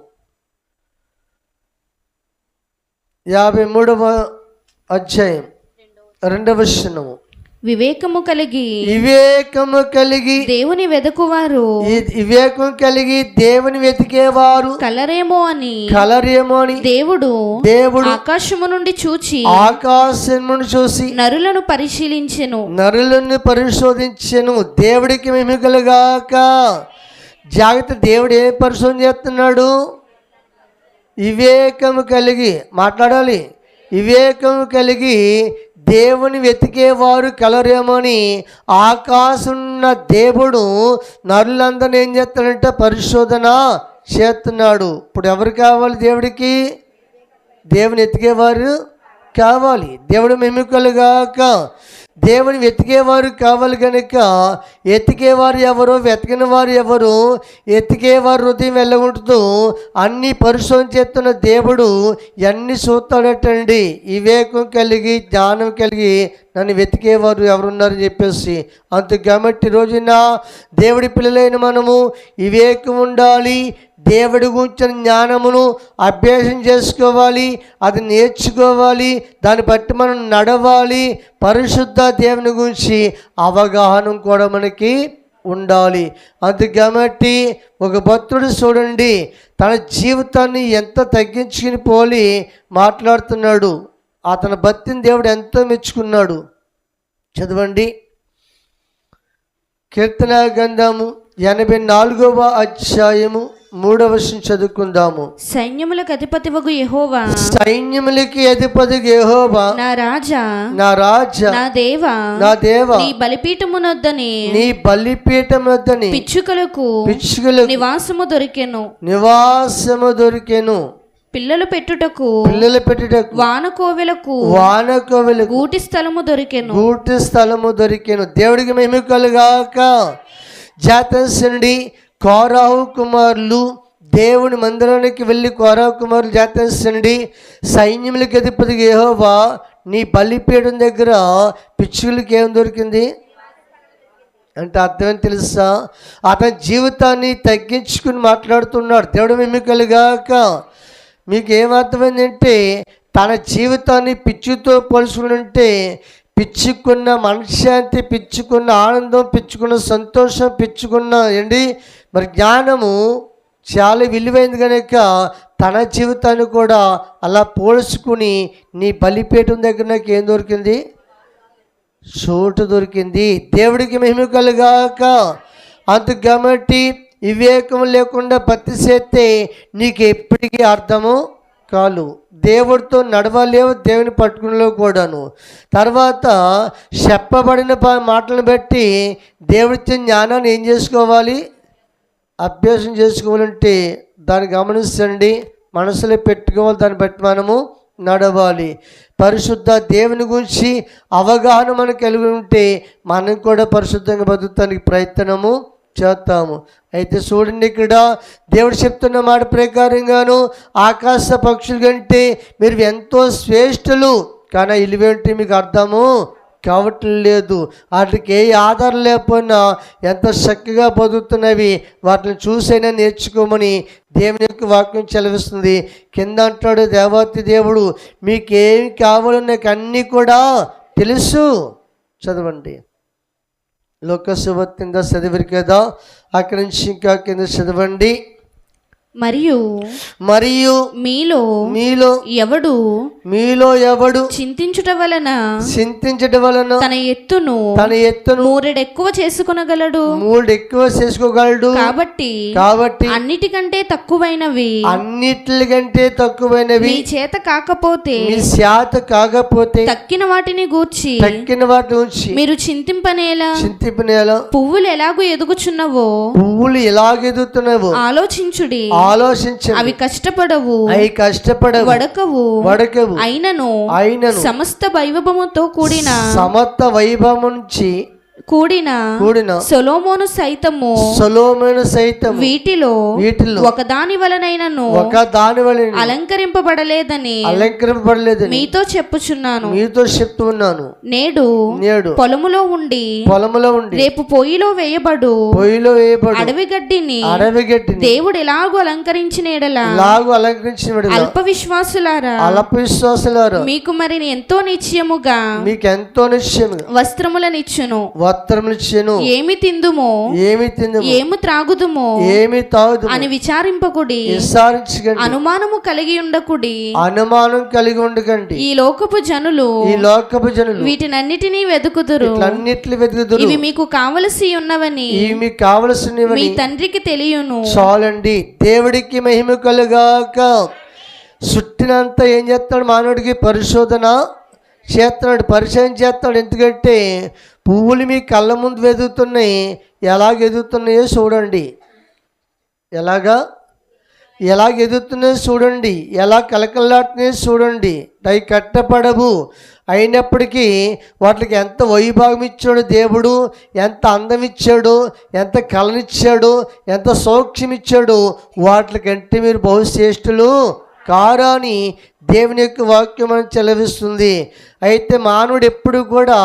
53వ అధ్యాయం 2వ వచనము. వివేకము కలిగి దేవుని వెదకువారు, వివేకం కలిగి దేవుని వెతికేవారు కలరేమో అని దేవుడు ఆకాశము నుండి చూచి నరులను పరిశోధించెను. దేవుడికి మహిమ కలుగాక. జాగ్రత్త. దేవుడు ఏం పరిశోధన చేస్తున్నాడు? వివేకము కలిగి మాట్లాడాలి. వివేకము కలిగి దేవుని వెతికేవారు కలరేమోని ఆకాశమున్న దేవుడు నరులందరినీ ఏం చేస్తాడంటే పరిశోధన చేస్తున్నాడు. ఇప్పుడు ఎవరు కావాలి? దేవుడికి దేవుని ఎతికేవారు కావాలి. దేవుడు మహిమ కలుగాక. దేవుని వెతికేవారు కావాలి కనుక ఎతికేవారు ఎవరు, వెతికిన వారు ఎవరు, ఎతికేవారు హృదయం వెళ్ళగొంటుతూ అన్ని పరిశోధన చేస్తున్న దేవుడు ఎన్ని చూస్తాడటండి. వివేకం కలిగి జ్ఞానం కలిగి నన్ను వెతికేవారు ఎవరున్నారని చెప్పేసి. అంత కాబట్టి రోజున దేవుడి పిల్లలైన మనము వివేకం ఉండాలి, దేవుడి గురించిన జ్ఞానమును అభ్యాసం చేసుకోవాలి, అది నేర్చుకోవాలి, దాన్ని బట్టి మనం నడవాలి. పరిశుద్ధ దేవుని గురించి అవగాహన కూడా మనకి ఉండాలి. అందుకు కాబట్టి ఒక భక్తుడు చూడండి, తన జీవితాన్ని ఎంత తగ్గించుకుని పోలి మాట్లాడుతున్నాడు. అతని భక్తిని దేవుడు ఎంతో మెచ్చుకున్నాడు. చదవండి, కీర్తన గ్రంథము 84వ అధ్యాయము 3వ వచనం చదువుకుందాము. సైన్యములకు అధిపతివగు యెహోవా, సైన్యములకి అధిపతికి యెహోవా, నా రాజా, నా రాజా, నా దేవా, నా దేవా, నీ బలిపీఠమునొద్దని, నీ బలిపీఠం వద్దని పిచ్చుకలకు నివాసము దొరికెను, నివాసము దొరికెను. పిల్లలు పెట్టుటకు, పిల్లలు పెట్టుటకు, వానకోవెలకు గూటి స్థలము దొరికెను, గూటి స్థలము దొరికెను. దేవుడికి మహిమ కలుగాక. జాతీయుడి కోరాహు కుమారులు దేవుని మందిరానికి వెళ్ళి కోరాహు కుమారులు జాతీయుడి సైన్యములకి అధిపతికి యెహోవా, నీ బలిపీఠం దగ్గర పిచ్చుకలకి ఏం దొరికింది అంటే అర్థమని తెలుసా? అతని జీవితాన్ని తగ్గించుకుని మాట్లాడుతున్నాడు. దేవుడు మహిమ కలుగాక. మీకు ఏమర్థమైందంటే తన జీవితాన్ని పిచ్చితో పోల్చుకుంటే పిచ్చుకున్న మనశ్శాంతి, పిచ్చుకున్న ఆనందం, పిచ్చుకున్న సంతోషం, పిచ్చుకున్న మరి జ్ఞానము చాలా విలువైంది కనుక తన జీవితాన్ని కూడా అలా పోల్చుకుని నీ బలిపీఠం దగ్గర నాకు ఏం దొరికింది? చోటు దొరికింది. దేవుడికి మహిమ కలుగాక. అందుకు కాబట్టి వివేకం లేకుండా భక్తి చేస్తే నీకు ఎప్పటికీ అర్థము కాదు. దేవుడితో నడవలేవు, దేవుని పట్టుకునేలో కూడాను. తర్వాత చెప్పబడిన మాటలను బట్టి దేవుడిచ్చే జ్ఞానాన్ని ఏం చేసుకోవాలి? అభ్యాసం చేసుకోవాలంటే దాన్ని గమనించండి, మనసులో పెట్టుకోవాలి, దాన్ని బట్టి మనము నడవాలి. పరిశుద్ధ దేవుని గురించి అవగాహన మనకు కలిగి ఉంటే మనం కూడా పరిశుద్ధంగా బతుకుతానికి ప్రయత్నము చేస్తాము. అయితే చూడండి, ఇక్కడ దేవుడు చెప్తున్న మాట ప్రకారంగాను ఆకాశ పక్షుల కంటే మీరు ఎంతో శ్రేష్ఠులు, కానీ ఇలువేంటి మీకు అర్థము కావట్లేదు. వాటికి ఏ ఆధారం లేకపోయినా ఎంత చక్కగా బతుకుతున్నవి, వాటిని చూసైనా నేర్చుకోమని దేవుని యొక్క వాక్యం చెలవిస్తుంది. కింద అంటాడు దేవాతి దేవుడు, మీకేమి కావాలో నాకు అన్నీ కూడా తెలుసు. చదవండి, లోకసువార్త కింద చదివారు కదా, అక్కడి నుంచి ఇంకా కింద చదవండి. మరియు మీలో ఎవడు చింతించుట వలన తన ఎత్తును మూరెడెక్కువ చేసుకోగలడు. కాబట్టి అన్నిటికంటే తక్కువైనవి మీ చేత కాకపోతే తక్కిన వాటిని గూర్చి మీరు చింతింపనేలా పువ్వులు ఎలాగూ ఎదుగుచున్నవో ఆలోచించుడి. అవి కష్టపడవు, వడకవు, అయినను సమస్త వైభవముతో కూడిన కూడిన సొలొమోను సైతము వీటిలో ఒకదాని వలనైనను అలంకరింపబడలేదని మీతో చెప్పుచున్నాను. నేడు పొలములో ఉండి రేపు పొయ్యిలో వేయబడు అడవి గడ్డిని దేవుడు ఎలాగూ అలంకరించిన ఎడల అల్ప విశ్వాసులారా మీకు మరి ఎంతో నిశ్చయముగా వస్త్రములనిచ్చును. ఏమి తిందుమో ఏమి త్రాగుదుమో అని విచారింపకుడి. అనుమానం కలిగి ఉండకండి. ఈ లోకపు జనులు వీటినన్నిటినీ వెతుకుదురు. ఇవి మీకు కావలసి ఉన్నవని మీ తండ్రికి తెలియను. చాలండి. దేవుడికి మహిమ కలుగాక. చుట్టినంత ఏం చేస్తాడు మానవుడికి? పరిశోధన చేస్తున్నాడు, పరిచయం చేస్తాడు. ఎందుకంటే పువ్వులు మీ కళ్ళ ముందు వెతుకుతున్నాయి, ఎలాగ ఎదుగుతున్నాయో చూడండి. ఎలాగా ఎలా ఎదుగుతున్నాయో చూడండి, ఎలా కలకల్లాడుతున్నాయో చూడండి. అవి కట్టపడవు, అయినప్పటికీ వాటికి ఎంత వైభాగం ఇచ్చాడు దేవుడు, ఎంత అందం ఇచ్చాడు, ఎంత కళనిచ్చాడు, ఎంత సౌఖ్యం ఇచ్చాడు. వాటికంటే మీరు బహుశ్రేష్ఠులు కారా అని దేవుని యొక్క వాక్యం మనం చెలవిస్తుంది. అయితే మానవుడు ఎప్పుడు కూడా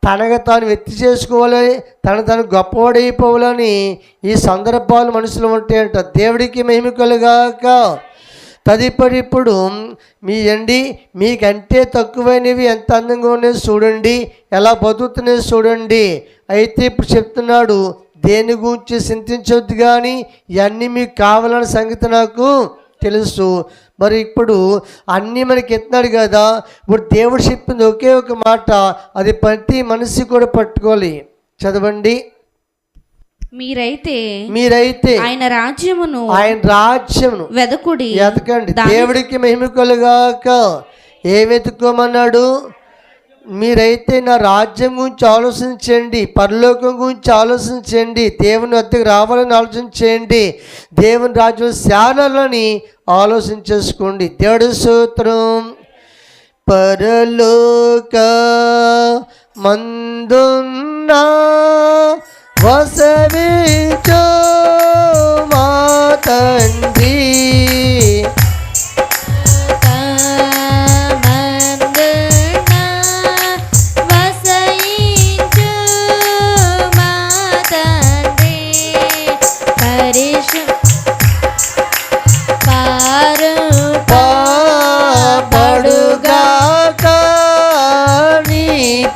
తనగా తాను వ్యక్తి చేసుకోవాలని, తను గొప్పవాడైపోవాలని ఈ సందర్భాలు మనసులో ఉంటాయంట. దేవుడికి మహిమ కలుగాక. తదుపరి ఇప్పుడు మీకంటే తక్కువైనవి ఎంత అందంగా ఉన్నాయో చూడండి, ఎలా బతుకుతున్నాయో చూడండి. అయితే ఇప్పుడు చెప్తున్నాడు, దేని గురించి చింతించొద్దు కానీ ఇవన్నీ మీకు కావాలన్న సంగతి నాకు తెలుసు. మరి ఇప్పుడు అన్నీ మనకి ఎత్తున్నాడు కదా. ఇప్పుడు దేవుడు చెప్పింది ఒకే ఒక మాట, అది ప్రతి మనిషి కూడా పట్టుకోవాలి. చదవండి. మీరైతే ఆయన రాజ్యమును వెదకండి. దేవుడికి మహిమ కలుగాక. ఏ వెతుక్కోమన్నాడు? మీరైతే నా రాజ్యం గురించి ఆలోచించండి, పరలోకం గురించి ఆలోచించండి, దేవుని వద్దకు రావాలని ఆలోచించండి, దేవుని రాజ్యం శాలని ఆలోచించేసుకోండి. దేవుడి స్తోత్రం. పరలోక మందున్నా వసవించో మా తండ్రి,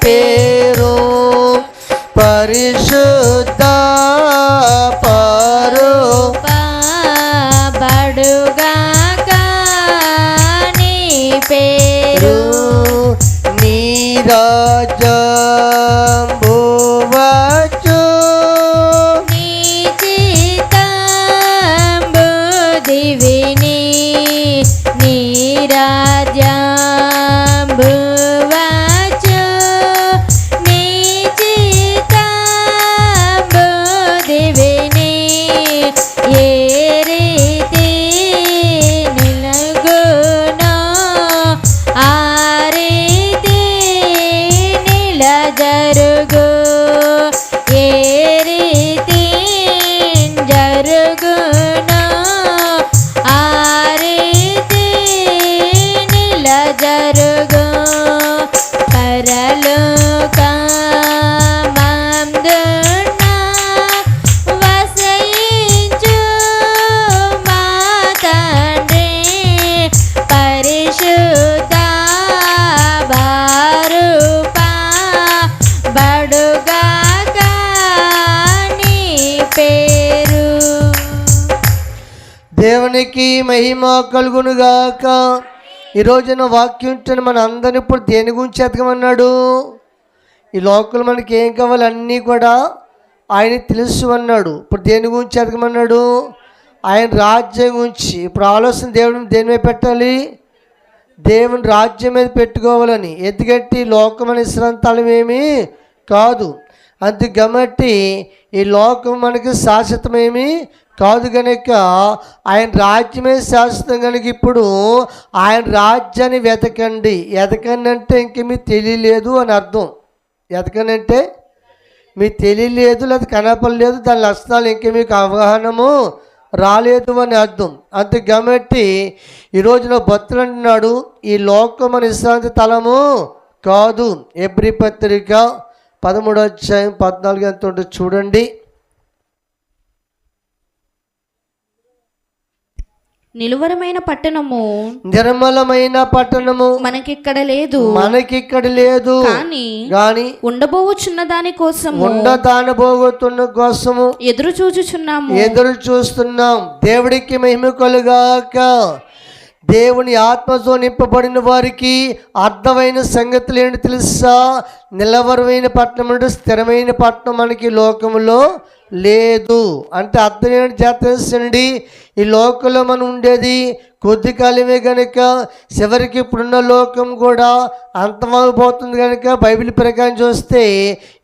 పేరు పరిశుద్ధ బడుగాక నీ పేరు, నీ రాజ్యంబు వచ్చు, నీ చిత్తంబు దివిని, నీ రాజ్యంబు దేవునికి మహిమ కలుగునుగాక. ఈ రోజున వాక్యం మన అందరిని ఇప్పుడు దేని గురించి ఎతకమన్నాడు? ఈ లోకలు మనకి ఏం కావాలి అన్నీ కూడా ఆయన తెలుసు అన్నాడు. ఇప్పుడు దేని గురించి ఎతకమన్నాడు? ఆయన రాజ్యం గురించి. ఇప్పుడు ఆలోచన దేవుడిని దేని మీద పెట్టాలి? దేవుని రాజ్యం మీద పెట్టుకోవాలని. ఎందుకంటే ఈ లోకం అనే శ్రంతాళం ఏమీ కాదు. అందుకబట్టి ఈ లోకం మనకి శాశ్వతమేమీ కాదు కనుక ఆయన రాజ్యమే శాశ్వతం కనుక ఇప్పుడు ఆయన రాజ్యాన్ని వెతకండి. ఎతకండి అంటే ఇంక మీకు తెలియలేదు అని అర్థం. ఎతకండి అంటే మీకు తెలియలేదు, లేదా కనపడలేదు, దాని లక్షణాలు ఇంక మీకు అవగాహనము రాలేదు అని అర్థం. అందుకబట్టి ఈరోజున భక్తులు అంటున్నాడు, ఈ లోకం మన విశ్రాంతి తలము కాదు. ఎబ్రీ పత్రిక 13:14 ఎంత ఉంటుంది చూడండి. నిలువరమైన పట్టణము, నిర్మలమైన పట్టణము మనకిక్కడ లేదు, గాని ఉండబోచున్న దాని కోసము, ఉండదానబోతున్న కోసము ఎదురు చూస్తున్నాం. దేవుడికి మహిమ కలుగాక. దేవుని ఆత్మతో నింపబడిన వారికి అర్థమైన సంగతులు ఏంటి తెలుసా? నిలవరమైన పట్టణం అంటే స్థిరమైన పట్టణం మనకి లోకంలో లేదు. అంటే అర్థం ఏంటి చేతండి? ఈ లోకంలో మనం ఉండేది కొద్ది కాలమే కనుక చివరికి ఇప్పుడున్న లోకం కూడా అంతమైపోతుంది కనుక బైబిల్ ప్రకారం చూస్తే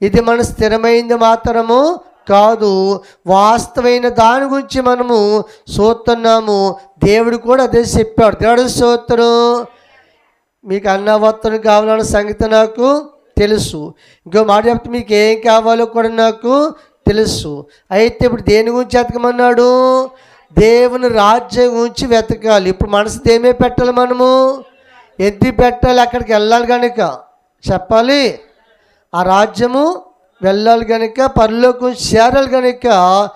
ఇది మన స్థిరమైంది మాత్రము కాదు, వాస్తవమైన దాని గురించి మనము చూస్తున్నాము. దేవుడు కూడా అదే చెప్పాడు. దేవుడు స్తోత్రం. మీకు అన్నవత్తరం కావాలన్న సంగతి నాకు తెలుసు. ఇంకో మాట చెప్తే మీకు ఏం కావాలో కూడా నాకు తెలుసు. అయితే ఇప్పుడు దేని గురించి వెతకమన్నాడు? దేవుని రాజ్యం గురించి వెతకాలి. ఇప్పుడు మనసు దేమే పెట్టాలి, మనము ఎందుకు పెట్టాలి? అక్కడికి వెళ్ళాలి కనుక చెప్పాలి. ఆ రాజ్యము వెళ్ళాలి కనుక, పరలోకం చేరాలి కనుక.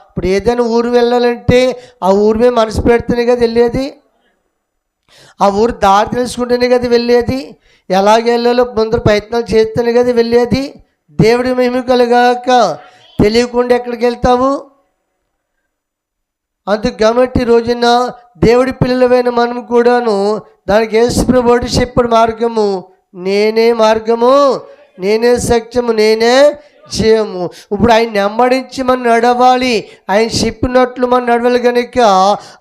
ఇప్పుడు ఏదైనా ఊరు వెళ్ళాలంటే ఆ ఊరి మీద మనసు పెడితేనే కదా వెళ్ళేది. ఆ ఊరు దారి తెలుసుకుంటేనే కదా వెళ్ళేది. ఎలాగ వెళ్ళాలో ముందర ప్రయత్నాలు చేస్తేనే కదా వెళ్ళేది. దేవుడి మహిమ కలుగాక తెలియకుండా ఎక్కడికి వెళ్తావు? అందుకు కాబట్టి రోజున దేవుడి పిల్లలమైన మనం కూడాను దానికి యేసుప్రభువు చెప్పిన మార్గము, నేనే మార్గము, నేనే సత్యము, నేనే జీవము. ఇప్పుడు ఆయన నెమ్మడించి మనం నడవాలి. ఆయన చెప్పినట్లు మనం నడవాలి కనుక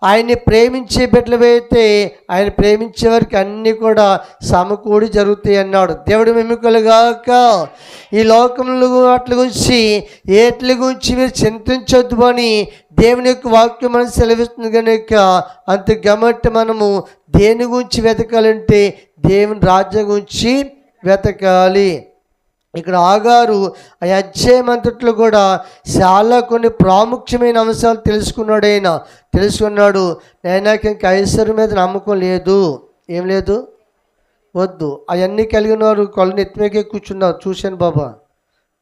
ఆయన్ని ప్రేమించే బిడ్డలైతే ఆయన ప్రేమించే వారికి అన్నీ కూడా సమకూడి జరుగుతాయి అన్నాడు. దేవుడు మెమ్మికలుగాక. ఈ లోకంలో వాటి గురించి ఏట్ల గురించి మీరు చింతించొద్దు అని దేవుని యొక్క వాక్యం మనం సెలవిస్తుంది కనుక అంత గమట్టి మనము దేని గురించి వెతకాలంటే దేవుని రాజ్యం గురించి వెతకాలి. ఇక్కడ ఆగారు ఆ అధ్యాయం అంతట్లో కూడా చాలా కొన్ని ప్రాముఖ్యమైన అంశాలు తెలుసుకున్నాడు. నాకు ఇంకా ఐశ్వర్యం మీద నమ్మకం లేదు. ఏం లేదు? వద్దు. అవన్నీ కలిగిన వారు కొలను ఎత్తిమీకే కూర్చున్నారు. చూశాను బాబా,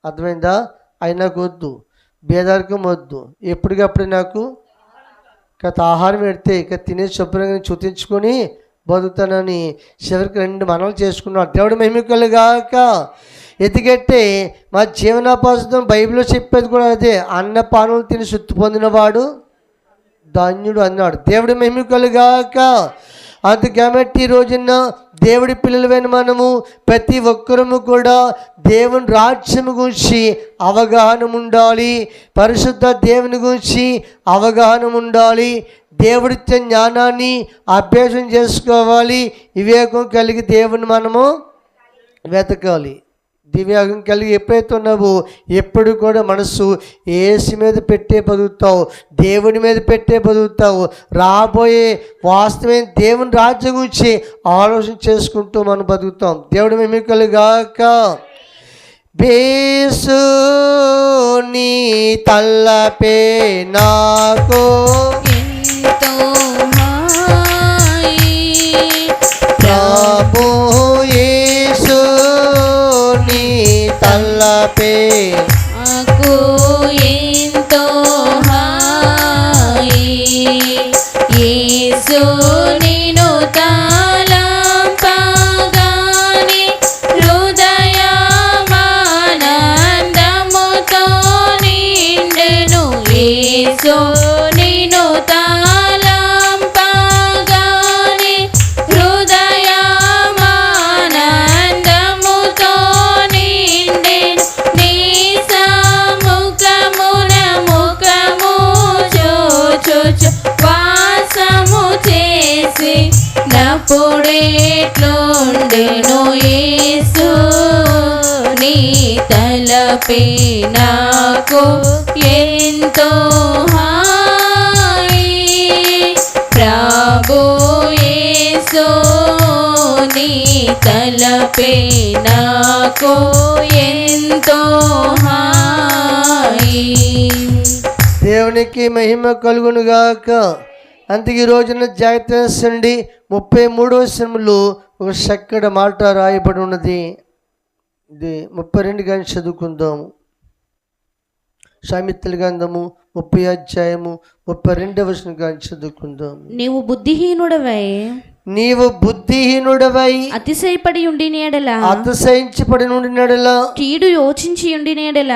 అర్థమైందా? అవి నాకు వద్దు. బేదారికం వద్దు. ఎప్పటికప్పుడు నాకు గత ఆహారం పెడితే ఇక తినే శుభ్రంగా చూపించుకొని బతుకుతానని చివరికి 2 మనవలు చేసుకున్నాడు. దేవుడు మహిమకలుగాక. ఎందుకంటే మా జీవనోపాసం బైబిల్లో చెప్పేది కూడా అదే, అన్నపానములు తిని శుద్ధి పొందినవాడు ధన్యుడు అన్నాడు. దేవుడి మహిమకలుగాక. అందుకబట్టి ఈ రోజున దేవుడి పిల్లలమైన మనము ప్రతి ఒక్కరము కూడా దేవుని రాజ్యం గురించి అవగాహన ఉండాలి. పరిశుద్ధ దేవుని గురించి అవగాహన ఉండాలి. దేవుడిచ్చే జ్ఞానాన్ని అభ్యాసం చేసుకోవాలి. వివేకం కలిగి దేవుని మనము వెతకాలి. దివ్యాగం కలిగి ఎప్పుడైతే ఉన్నావో ఎప్పుడు కూడా మనసు ఏసు మీద పెట్టే బతుకుతావు, దేవుని మీద పెట్టే బతుకుతావు. రాబోయే వాస్తవమైన దేవుని రాజ్యం గురించి ఆలోచన చేసుకుంటూ మనం బతుకుతాం. దేవుడు మెమ్మికలుగాక. బేసు నీ తల్లపే నాకు ఎంతో హాయి, ప్రభు యేసు నీ తల్లపే నాకు ఎంతో హాయి. యేసు నిన్ను తలంపగానే హృదయమానందముతో నిండెను. యేసు నిన్ను తలంపగానే హృదయమానందముతో నిండెను. నీ సముఖమున ముఖము చూచుచు వాసము చేసి నప్పుడేట్లుండెను. యేసు నీ తలపే నాకు ఎంతో హాయి. ప్రభు యేసు నీ తలపే నాకు ఎంతో హాయి. దేవునికి మహిమ కలుగునుగాక. అందుకే ఈ రోజున జాగ్రత్త 33వ వచనంలో ఒక చక్కటి మాట రాయబడి ఉన్నది. ఇది 32 కానీ చదువుకుందాము. సామెతల గ్రంథము 30 అధ్యాయము 32వ వచనం కానీ చదువుకుందాము. నీవు బుద్ధిహీనుడవై అతిశయపడి ఉండిన ఎడల అతిశయించబడి ఉండిన కీడు యోచించి ఉండిన ఎడల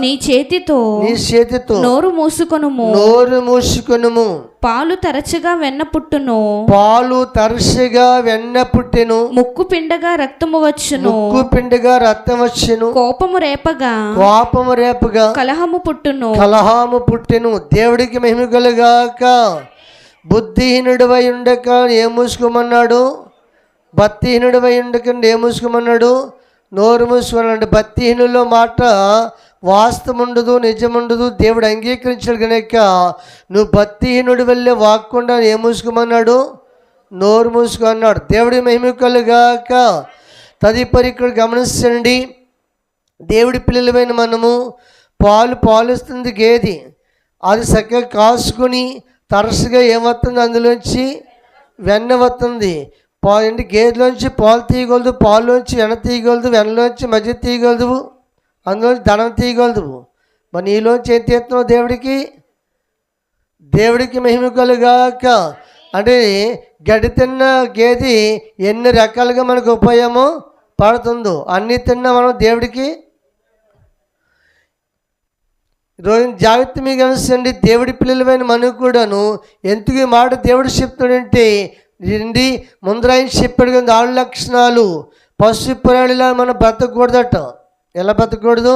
నీ చేతితో నోరు మూసుకొనుము. పాలు తరచుగా వెన్న పుట్టెను. ముక్కు పిండగా రక్తము వచ్చును. కోపము రేపగా కలహము పుట్టును. దేవుడికి మహిమ కలుగాక. బుద్ధిహీనుడివై ఉండక ఏం మూసుకోమన్నాడు? భక్తిహీనుడివై ఉండక ఏం మూసుకోమన్నాడు? నోరు మూసుకోమన్నాడు. భక్తిహీనులో మాట వాస్తవం ఉండదు, నిజం ఉండదు. దేవుడు అంగీకరించాడు కనుక నువ్వు భక్తిహీనుడి వెళ్ళే వాక్కుండా ఏం మూసుకోమన్నాడు? నోరు మూసుకో అన్నాడు. దేవుడి మహిమ కలుగాక. తదుపరి ఇక్కడ గమనించండి, దేవుడి పిల్లలమైన మనము పాలిస్తుంది గేది. అది చక్కగా కాసుకొని తరచుగా ఏమవుతుంది? అందులోంచి వెన్న వస్తుంది. ఏంటి? గేదెలోంచి పాలు తీయగలదు, పాలులోంచి వెన్న తీయగలదు, వెన్నలోంచి మధ్య తీయగలదు, అందులోంచి ధనం తీయగలదు. మరి నీలోంచి ఏం తీస్తున్నావు? దేవుడికి మహిమ కలుగాక. అంటే గడ్డి తిన్న గేది ఎన్ని రకాలుగా మనకు ఉపయోగము పడుతుందో అన్నీ తిన్నా మనం దేవుడికి. రోజు జాగ్రత్త మీకు గమనించండి, దేవుడి పిల్లలమైన మనకు కూడాను ఎందుకు ఈ మాట దేవుడు చెప్తాడంటే, ఏంటి ముందర ఆయన చెప్పాడు కదా 6 లక్షణాలు. పశు ప్రాణిలా మనం బ్రతకూడదట. ఎలా బ్రతకూడదు?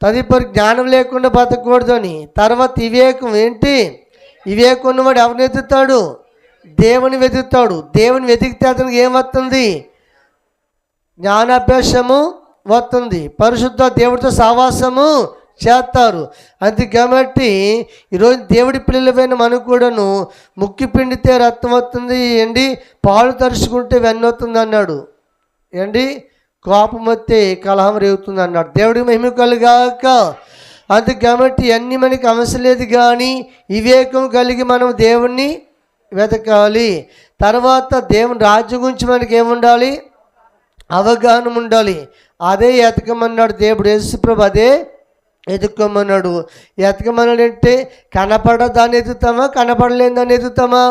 తదుపరి జ్ఞానం లేకుండా బ్రతకూడదు అని. తర్వాత వివేకం. ఏంటి వివేకం ఉన్నవాడు ఎవరిని వెతుకుతాడు? దేవుని వెతుకుతాడు. దేవుని వెతికితే అతనికి ఏం వస్తుంది? జ్ఞానాభ్యాసము వస్తుంది. పరిశుద్ధ దేవుడితో సావాసము చేస్తారు. అంతే కాబట్టి ఈరోజు దేవుడి పిల్లలపైన మనకు కూడాను ముక్కి పిండితే రక్తం వస్తుంది, ఏంటి పాలు తరుచుకుంటే వెన్న వస్తుంది అన్నాడు. ఏంటి కోపం వస్తే కలహం రేగుతుంది అన్నాడు. దేవుడికి మహిమ కలుగాక. అంతే కాబట్టి అన్నీ మనకి అవసరం లేదు, కానీ వివేకం కలిగి మనం దేవుణ్ణి వెతకాలి. తర్వాత దేవుని రాజ్యం గురించి మనకి ఏముండాలి? అవగాహన ఉండాలి. అదే ఎతకమన్నాడు దేవుడు. యేసుప్రభు అదే ఎదుక్కోమన్నాడు. ఎతకమన్నాడు అంటే కనపడదాన్ని ఎదుగుతామా, కనపడలేని దాన్ని ఎదుగుతామా?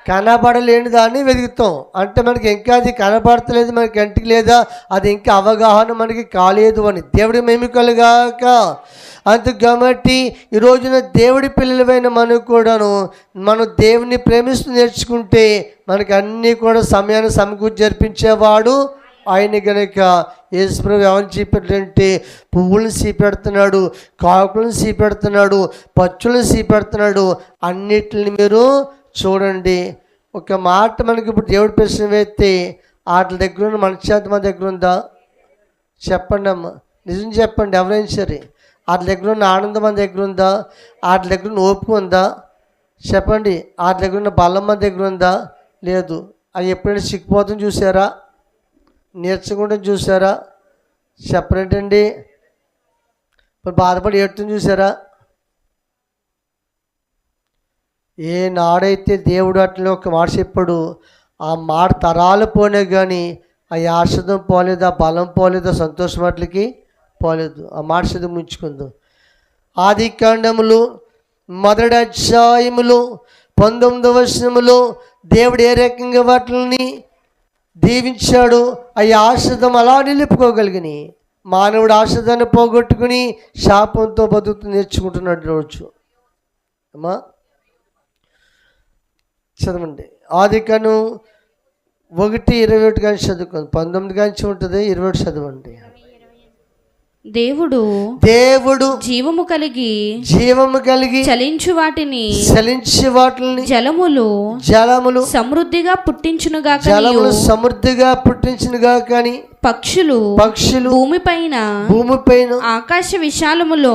కనపడలేని దాన్ని వెతుకుతాం. అంటే మనకి ఇంకా అది కనపడతలేదు, మనకి కంటికి లేదా, అది ఇంకా అవగాహన మనకి కాలేదు అని. దేవుడి మహిమ కలుగాక. అందుకు కాబట్టి ఈ రోజున దేవుడి పిల్లలమైన మనకు కూడాను మనం దేవుని ప్రేమిస్తూ నేర్చుకుంటే మనకి అన్నీ కూడా సమయాన్ని సమకూర్చి జరిపించేవాడు ఆయన కనుక. యేసుప్రభు ఎవరిని చూపెట్టాడంటే పువ్వులను చూపెడుతున్నాడు, కాకులను చూపెడుతున్నాడు, పచ్చులను చూపెడుతున్నాడు. అన్నిటిని మీరు చూడండి. ఒక మాట మనకి ఇప్పుడు దేవుడి ప్రశ్న వేస్తే వాటి దగ్గర ఉన్న మనశ్శాంతి మన దగ్గర ఉందా? చెప్పండి అమ్మ, నిజం చెప్పండి. ఎవరైనా సరే వాటి దగ్గర ఉన్న ఆనందం మన దగ్గర ఉందా? వాటి దగ్గర ఉన్న ఓపిక ఉందా? చెప్పండి. వాటి దగ్గర ఉన్న బలం మన దగ్గర ఉందా? లేదు. అవి ఎప్పుడైనా సిక్కిపోతాం చూసారా? నేర్చుకుంటాం చూసారా? చెప్పరేంటండి. ఇప్పుడు బాధపడి ఏడుతుంది చూసారా? ఏ నాడైతే దేవుడు అట్లా ఒక మాట చెప్పాడు, ఆ మాట తరాలు పోనే కానీ ఆ ఆశదం పోలేదు, ఆ బలం పోలేదు, ఆ సంతోషం అట్లకి పోలేదు. ఆ మాట చదువు ముంచుకుందాం. ఆది కాండములు 1వ అధ్యాయములు 19వ వచనములో దేవుడు ఏ రకంగా వాటిని దీవించాడు. ఆ ఆశదం అలా నిలుపుకోగలిగిని. మానవుడు ఆశదాన్ని పోగొట్టుకుని శాపంతో బతుకుతూ నేర్చుకుంటున్నాడు రోజు. అమ్మా చదవండి. ఆదికాండం 1:21 కానీ చదువుకోండి. 19 కానీ ఉంటుంది, 21 చదవండి. దేవుడు జీవము కలిగి చలించు వాటిని జలములు సమృద్ధిగా పుట్టించునుగా కానీ పక్షులు భూమిపైన ఆకాశ విశాలములో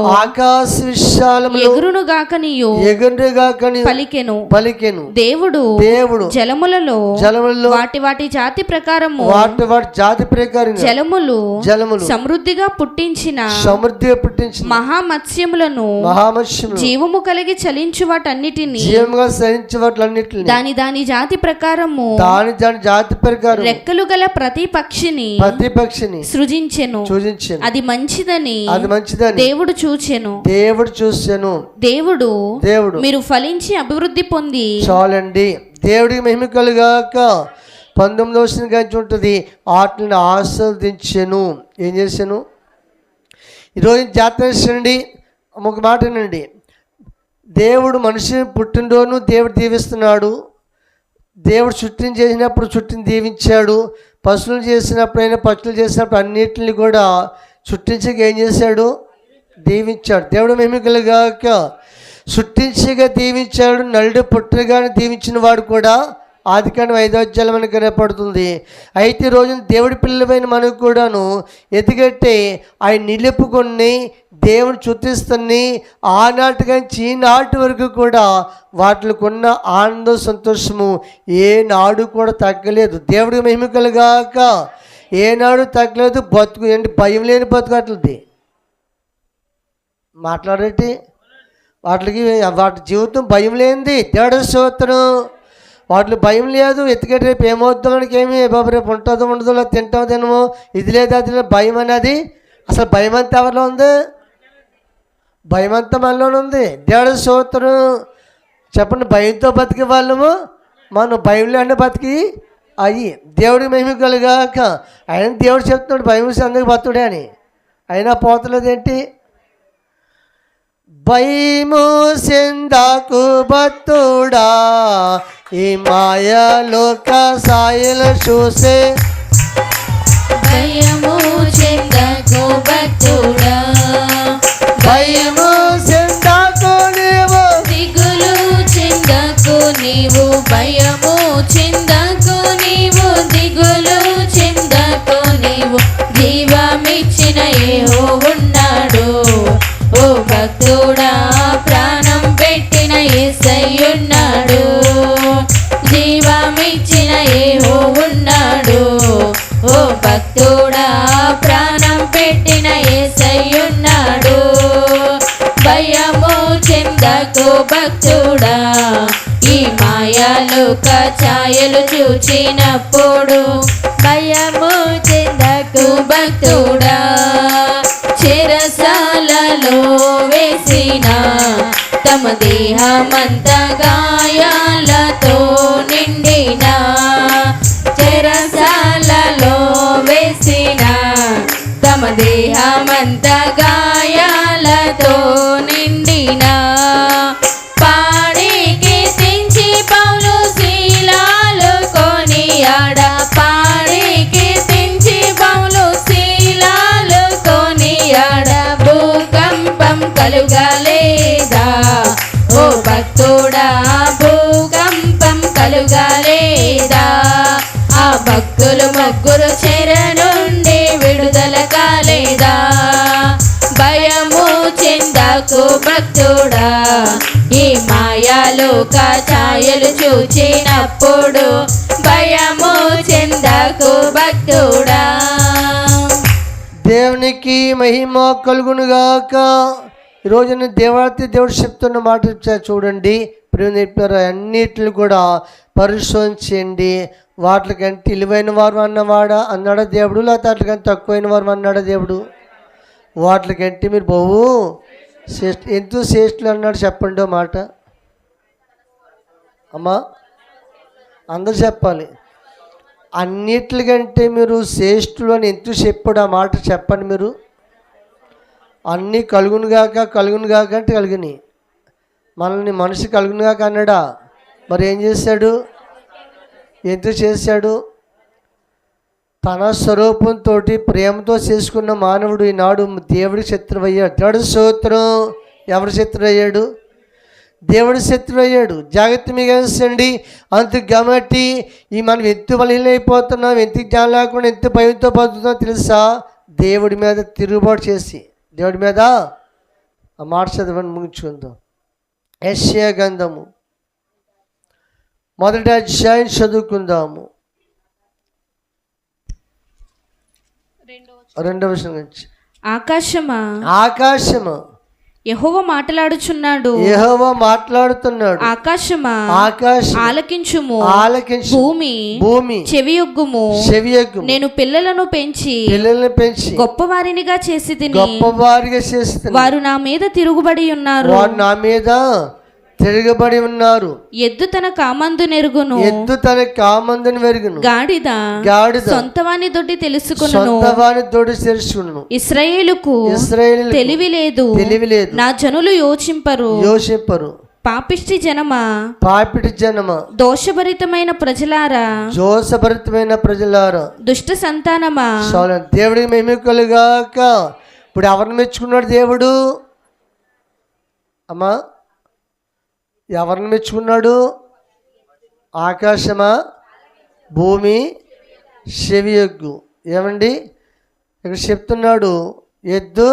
ఎగురునుగాకనియు పలికెను. దేవుడు జలములలో వాటి జాతి ప్రకారము జలములు సమృద్ధిగా పుట్టించిన మహామత్స్యములను జీవము కలిగి చలించు వాటన్నిటిని దాని జాతి ప్రకారము రెక్కలు గల ప్రతి పక్షిని సృజించెను. అది మంచిదని దేవుడు చూచెను. దేవుడు మీరు ఫలించి అభివృద్ధి పొంది. చాలండి. దేవుడికి మహిమ కలుగాక. 19వ వచనం కానీ ఉంటుంది, వాటిని ఆస్వాదించెను. ఏం చేశాను? ఈరోజు జాతర చేయండి. ఒక మాట వినండి. దేవుడు మనిషిని పుట్టినరోజును దేవుడు దీవిస్తున్నాడు. దేవుడు చుట్టిని చేసినప్పుడు చుట్టిని దీవించాడు. పశువులు చేసినప్పుడైనా పక్షులు చేసినప్పుడు అన్నిటిని కూడా చుట్టించగా ఏం చేశాడు? దీవించాడు. దేవుడు మహిమకలుగాక. చుట్టించగా దీవించాడు. నల్లుడు పుట్టగానే దీవించిన వాడు కూడా ఆదికాండం 5వ అధ్యాయం మనకు కనపడుతుంది. అయితే ఈ రోజున దేవుడి పిల్లలమైన మనకు కూడాను ఎందుకంటే ఆయన నిలుపుకొని దేవుని చుట్టిస్తుని ఆనాటి నుంచి ఈనాటి వరకు కూడా వాటికి ఉన్న ఆనందం సంతోషము ఏనాడు కూడా తగ్గలేదు. దేవుడికి మహిమ కలుగాక. ఏనాడు తగ్గలేదు. బతుకు ఏంటి భయం లేని బతుకు అట్లది మాట్లాడేటి వాటికి వాటి జీవితం భయం లేనిది. దేవుడి స్తోత్రం. వాటిలో భయం లేదు. ఎత్తుకెట్టి రేపు ఏమవుతాం మనకి ఏమి బాబు రేపు ఉంటుందో ఉండదో లేదు తింటామో తినమో ఇది లేదు అది లేదు. భయం అనేది అసలు భయం అంతా ఎవరిలో ఉంది? భయం అంతా మనలోనే ఉంది. దేవుడి స్తోత్రం. చెప్పండి, భయంతో బతికే వాళ్ళము మనం భయంలో అంటే బతికి అయ్యి దేవుడికి మహిమ కలుగాక. ఆయన దేవుడు చెప్తున్నాడు భయం అందుకు బతుడే అని, అయినా పోతలేదేంటి? భయము సిందాకు బతుడా ఈ మాయలోక సాయలు చూసే భయము చెందకు భక్తుడా, భయము సిందాకు నీవు దిగులు చెందకు నీవు, భయము చెందకు నీవు, దిగులు చెందకు నీవు. జీవమిచ్చిన యెహోవున్నాడు, ఓ భక్తుడా ప్రాణం పెట్టిన యేసయ్యున్నాడు. జీవమిచ్చిన యెహోవున్నాడు, ఓ భక్తుడా ప్రాణం పెట్టిన యేసయ్యున్నాడు. భయము చెందకు భక్తుడా ఈ మాయలోక ఛాయలు చూచినప్పుడు, భయము చెందకు భక్తుడా. చెరసాలలో వేసిన తమ దేహమంతా గాయాలతో నిండిన, చెరసాలలో వేసిన తమ దేహమంతా గాయాలతో నిండిన, పాడికి తెంచి పౌలు శీలాలు కొనియాడ, పాడికి తెంచి పౌలు శీలాలు కొనియాడ. భూకంపం కలుగలేదా ఓ భక్తుడా, భూకంపం కలుగలేదా? ఆ భక్తులు ముగ్గురు చెర నుండి విడుదల కాలేదా? భయము చెందకు భక్తుడా ఈ మాయలోక ఛాయలు చూచినప్పుడు, భయము చెందకు భక్తుడా. దేవునికి మహిమ కలుగునుగాక. ఈరోజు దేవుడు చెప్తున్న మాట చూడండి ప్రియులారా, అన్నిటిని కూడా పరిశోధించండి. వాటికంటే విలువైన వారు అన్నాడా దేవుడు, లేకపోతే వాటికంటే తక్కువైన వారు అన్నాడా దేవుడు? వాటికంటే మీరు బహు ఎంతో శ్రేష్ఠులు అన్నాడు. చెప్పండి మాట అమ్మా, అందరూ చెప్పాలి. అన్నిటికంటే మీరు శ్రేష్ఠులు అని ఎంత చెప్పాడు ఆ మాట చెప్పండి మీరు. అన్నీ కలుగునుగాక కలుగునుగాక అంటే కలిగినాయి. మనల్ని మనిషి కలుగునుగాక అన్నాడా? మరి ఏం చేశాడు? ఎందుకు చేశాడు? తన స్వరూపంతో ప్రేమతో చేసుకున్న మానవుడు ఈనాడు దేవుడి శత్రువు అయ్యాడు. దేవుడి స్తోత్రం. ఎవరి శత్రువు అయ్యాడు? దేవుడి శత్రువు అయ్యాడు. జాగ్రత్త మిగండి. అందుకు కాబట్టి ఈ మనం ఎంత బలహీనైపోతున్నాం, ఎంత జ్ఞానం లేకుండా ఎంత భయంతో బతుకుతున్నాం తెలుసా? దేవుడి మీద తిరుగుబాటు చేసి. దేవుడి మీద ఆ మాట చదవని ముగించుకుందాం. యెషయా గ్రంథము 1వ అధ్యాయం చదువుకుందాము. 2వ వచనం నుంచి. ఆకాశము యెహోవా మాట్లాడుచున్నాడు, యెహోవా మాట్లాడుతున్నాడు. ఆకాశం ఆలకించుము, భూమి చెవియొగ్గుము. నేను పిల్లలను పెంచి గొప్పవారినిగా చేసి వారు నా మీద తిరుగుబడి ఉన్నారు. ఎద్దు తన కామందు నెరుగును, గాడిద సొంతవాని దొడ్డి తెలుసుకును. ఇశ్రాయేలుకు తెలివి లేదు, నా జనులు యోచింపరు. పాపిష్టి జనమా, దోషభరితమైన ప్రజలారా, దుష్ట సంతానమా. దేవుడికి మహిమ కలుగాక. ఇప్పుడు ఎవరిని మెచ్చుకున్నాడు దేవుడు? అమ్మా, ఎవరిని మెచ్చుకున్నాడు? ఆకాశమా భూమి చెవియొగ్గు. ఏమండి ఇక్కడ చెప్తున్నాడు, ఎద్దు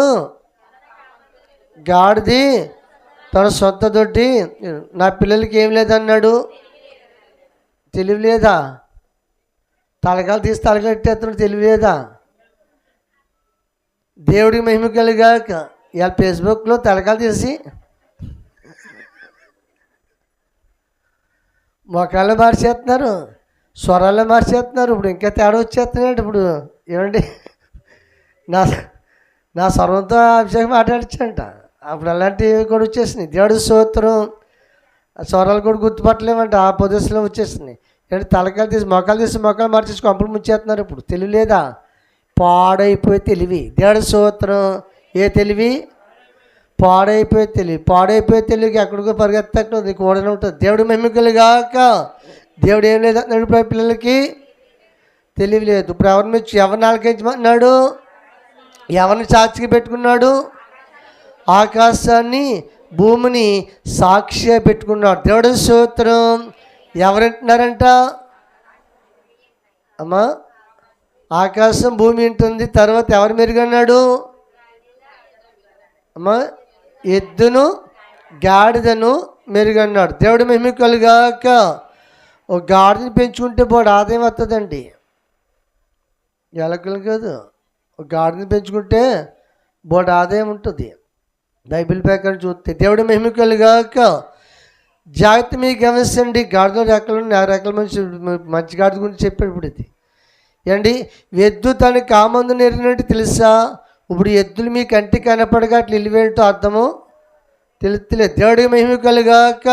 గాడిది తన సొంత దొడ్డి. నా పిల్లలకి ఏం లేదన్నాడు, తెలివి లేదా? తలకాలు తీసి తలకాలు ఎట్టేస్తున్నాడు, తెలివి లేదా? దేవుడికి మహిమ కలిగాక ఇవాళ ఫేస్బుక్లో తలకాలు తీసి మొక్కలు మార్చేస్తున్నారు, స్వరాలు మార్చేస్తున్నారు. ఇప్పుడు ఇంకా తేడా వచ్చేస్తున్నాడు. ఇప్పుడు ఏమండి, నా నా స్వరంతో అభిషేకం మాట్లాడచ్చంట. అప్పుడు అలాంటివి కూడా వచ్చేసినాయి. దేవుడి స్తోత్రం. స్వరాలు కూడా గుర్తుపట్టలేమంట, ఆ పొజిషన్లో వచ్చేసినాయి. ఏంటంటే తలకాయలు తీసి మొక్కలు మార్చేసి కొంపలు ముంచేస్తున్నారు. ఇప్పుడు తెలివి లేదా? పాడైపోయే తెలివి. దేవుడి స్తోత్రం. ఏ తెలివి? పాడైపోయే తెలివికి ఎక్కడికో పరిగెత్తట్టు నీకు ఓడనే ఉంటుంది. దేవుడు మెమ్మికలుగాక. దేవుడు ఏం లేదు అన్నాడు, ఇప్పుడు పిల్లలకి తెలివి లేదు. ఇప్పుడు ఎవరిని ఆలకించమన్నాడు? ఎవరిని సాక్షిగా పెట్టుకున్నాడు? ఆకాశాన్ని భూమిని సాక్షిగా పెట్టుకున్నాడు. దేవుడి స్తోత్రం. ఎవరంటున్నారంట? అమ్మా, ఆకాశం భూమి ఉంటుంది. తర్వాత ఎవరు మెరుగన్నాడు? అమ్మా, ఎద్దును గాడిదను మెరుగన్నాడు. దేవుడు మహిమ కలుగాక. ఒక గాడిదని పెంచుకుంటే బోడు ఆదాయం వస్తుందండి, ఎలకలు కాదు. ఒక గాడిదని పెంచుకుంటే బోడు ఆదాయం ఉంటుంది బైబిల్ ప్రకారం చూస్తే. దేవుడు మహిమ కలుగాక. జాగ్రత్త మీకు గమనించండి. గాడిద రెక్కల మంచి గాడిద గురించి చెప్పాడు. ఇప్పుడు ఇది ఏంటి, ఎద్దు తన కామందు నెరిగినట్టు తెలుసా? ఇప్పుడు ఎద్దులు మీ కంటికి కనపడగా అట్లా ఇల్లువేంటో అర్థము తెలుస్తలేదు. దేవుడికి మహిమ కలుగాక.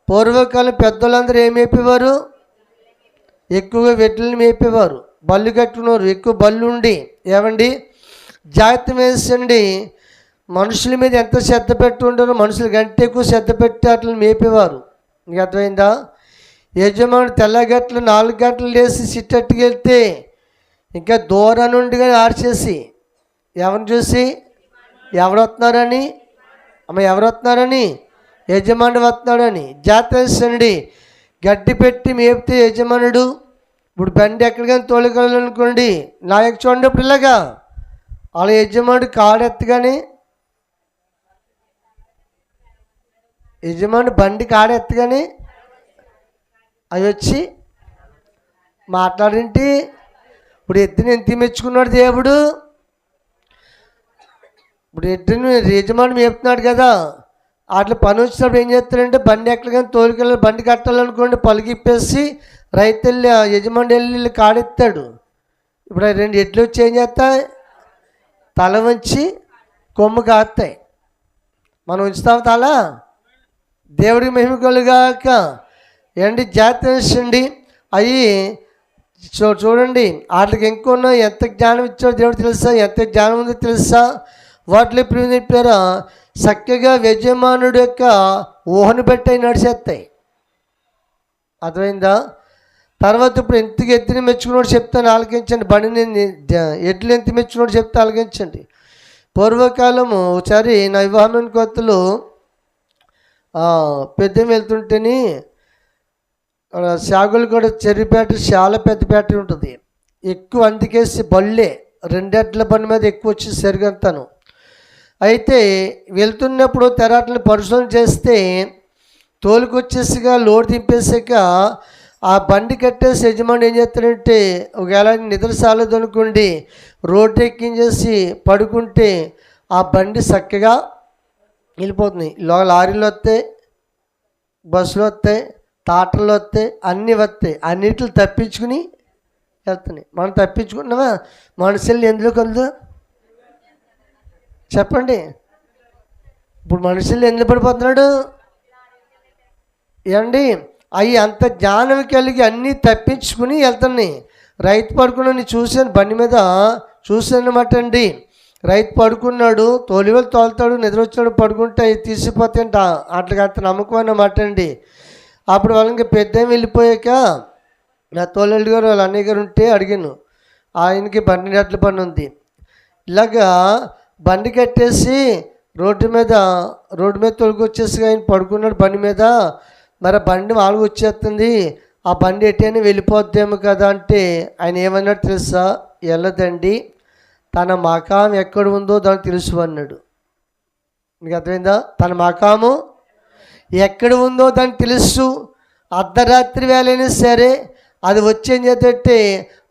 పూర్వకాలం పెద్దలందరూ ఏం మేపేవారు? ఎక్కువగా వెడ్లను మేపేవారు, బళ్ళు కట్టుకున్నారు, ఎక్కువ బళ్ళు ఉండి. ఏమండి, జాగ్రత్త వేసండి. మనుషుల మీద ఎంత శ్రద్ధ పెట్టి ఉంటారో మనుషుల కంటే ఎక్కువ శ్రద్ధ పెట్టి అట్లా మేపేవారు. నీకు అర్థమైందా? యజమానుడు తెల్లగట్లు 4 గంటలు లేసి సిట్టట్టుకు వెళ్తే ఇంకా దూరం నుండి కానీ ఆర్చేసి ఎవరిని చూసి ఎవరు వస్తున్నారని, ఎవరు వస్తున్నారని, యజమానుడు వస్తున్నాడని జాతరండి. గడ్డి పెట్టి మేపితే యజమానుడు, ఇప్పుడు బండి ఎక్కడికైనా తోలుకెళ్ళాలనుకోండి, నాయకు చూడండి ఇప్పుడు ఇలాగా వాళ్ళ యజమానుడు కాడెత్తగానే, యజమానుడు బండి కాడెత్తగానే అవి వచ్చి మాట్లాడింటి. ఇప్పుడు ఎద్దుని ఎంత మెచ్చుకున్నాడు దేవుడు. ఇప్పుడు ఎద్దుని యజమాని మేపుతున్నాడు కదా, అట్లా పని వచ్చినప్పుడు ఏం చేస్తాడంటే బండి ఎక్కడికైనా తోలుకెళ్ళి బండి కట్టాలనుకోండి, పలికిప్పేసి రైతు వెళ్ళి యజమాని వెళ్ళి కాడెత్తాడు. ఇప్పుడు 2 ఎడ్లు వచ్చి ఏం చేస్తాయి? తల వంచి కొమ్ము కాస్తాయి. మనం ఉంచుతాం తల. దేవుడికి మహిమ కలుగాక. ఏంటి జాతరండి. అవి చూడండి, వాటికి ఇంకొన్న ఎంత జ్ఞానం ఇచ్చాడో దేవుడు తెలుసా? ఎంత జ్ఞానం ఉందో తెలుసా? వాటిలో ఇప్పుడు చెప్పారా, చక్కగా యజమానుడు యొక్క ఊహను బట్టి అవి నడిచేస్తాయి. అర్థమైందా? తర్వాత ఇప్పుడు ఎంత ఎద్దుని మెచ్చుకున్నాడు చెప్తాను, ఆలకించండి. బండిని ఎడ్లు ఎంత మెచ్చుకున్నాడు చెప్తే ఆలకించండి. పూర్వకాలము ఒకసారి నా వివాహమైన కొత్తలో పెద్ద వెళ్తుంటేని సాగులు కూడా చెర్రిపేట చాలా పెద్దపేట ఉంటుంది. ఎక్కువ అందుకేసి బళ్ళే 2 ఎడ్ల బండి మీద ఎక్కువ వచ్చి సరిగంతాను. అయితే వెళ్తున్నప్పుడు తెరాటలు పరిశోధన చేస్తే తోలుకొచ్చేసిగా లోడ్ దింపేసాక ఆ బండి కట్టేసి యజమాని ఏం చేస్తాడంటే, ఒకవేళ నిద్ర సాలదు అనుకోండి, రోడ్డు ఎక్కించేసి పడుకుంటే ఆ బండి చక్కగా వెళ్ళిపోతుంది. లారీలు వస్తాయి, బస్సులు వస్తాయి, టాటర్లు వస్తాయి, అన్నీ వస్తాయి. అన్నిటిని తప్పించుకుని వెళ్తున్నాయి. మనం తప్పించుకుంటున్నామా? మనుషుల్ని ఎందులో కలదు చెప్పండి. ఇప్పుడు మనుషుల్ని ఎందుకు పడిపోతున్నాడు? ఏమండి, అవి అంత జ్ఞానం కలిగి అన్నీ తప్పించుకుని వెళ్తున్నాయి. రైతు పడుకున్నాను చూశాను, బండి మీద చూశాను అనమాట అండి. రైతు పడుకున్నాడు, తోలివెళ్ళి తోలుతాడు, నిద్ర వచ్చాడు, పడుకుంటే అవి తీసిపోతాయంట. అట్లా అంత నమ్మకం అన్నమాట అండి. అప్పుడు వాళ్ళకి పెద్ద వెళ్ళిపోయాక నా తోలేళ్ళు గారు వాళ్ళ అన్నయ్య గారు ఉంటే అడిగాను, ఆయనకి బండి ఎడ్ల బండి ఉంది. ఇలాగా బండి కట్టేసి రోడ్డు మీద తొలగొచ్చేసి ఆయన పడుకున్నాడు బండి మీద. మరి ఆ బండి మామూలుగా వచ్చేస్తుంది, ఆ బండి ఎటైనా వెళ్ళిపోద్దేమో కదా అంటే ఆయన ఏమన్నాడు తెలుసా? వెళ్ళదండి, తన మకాం ఎక్కడ ఉందో దానికి తెలుసు అన్నాడు. మీకు అర్థమైందా? తన మకాము ఎక్కడ ఉందో దానికి తెలుసు. అర్ధరాత్రి వేళైనా సరే అది వచ్చేం చేద్దంటే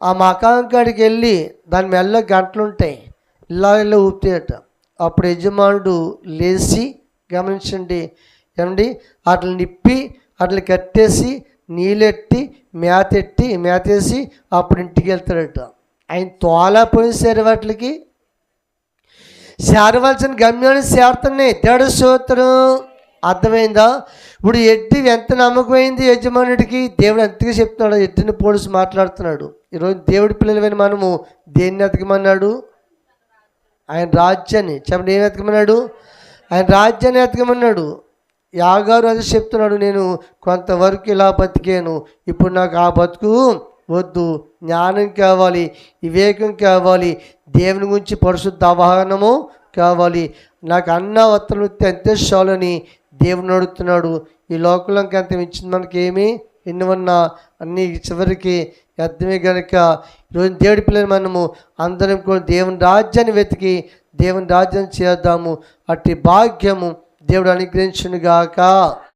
ఆ మకాం కాడికి వెళ్ళి దాని మెల్ల గంటలు ఉంటాయి, ఇలా ఊపుతాయట. అప్పుడు యజమానుడు లేచి, గమనించండి ఏమండి, వాటిని నిప్పి వాటిని కట్టేసి నీళ్ళెట్టి మేతేసి అప్పుడు ఇంటికి వెళ్తాడట. ఆయన తోలపోయిన సరే వాటికి చేరవలసిన గమ్యాన్ని చేరుతున్నాయి. దేవుడి స్తోత్రం. అర్థమైందా? ఇప్పుడు ఎడ్డి ఎంత నమ్మకమైంది యజమానుడికి. దేవుడు ఎంతగా చెప్తున్నాడు, ఎడ్డిని పోలీసు మాట్లాడుతున్నాడు. ఈరోజు దేవుడి పిల్లలమైన మనము దేన్ని ఎతకమన్నాడు? ఆయన రాజ్యాన్ని. చెప్పండి, ఏం ఎతకమన్నాడు? ఆయన రాజ్యాన్ని ఎతకమన్నాడు. యాగారు అది చెప్తున్నాడు, నేను కొంతవరకు ఇలా బతికాను, ఇప్పుడు నాకు ఆ బతుకు వద్దు, జ్ఞానం కావాలి, వివేకం కావాలి, దేవుని గురించి పరిశుద్ధ అవగాహనము కావాలి, నాకు అన్న వత్తలు అంతే చాలని దేవుని అడుగుతున్నాడు. ఈ లోకంలోకి అంత ఇచ్చింది మనకేమి ఎన్ని ఉన్నా అన్నీ చివరికి అర్థమే కనుక ఈరోజు దేవుడి పిల్లలు మనము అందరం కూడా దేవుని రాజ్యాన్ని వెతికి దేవుని రాజ్యాన్ని చేద్దాము. అట్టి భాగ్యము దేవుడు అనుగ్రహించునుగాక.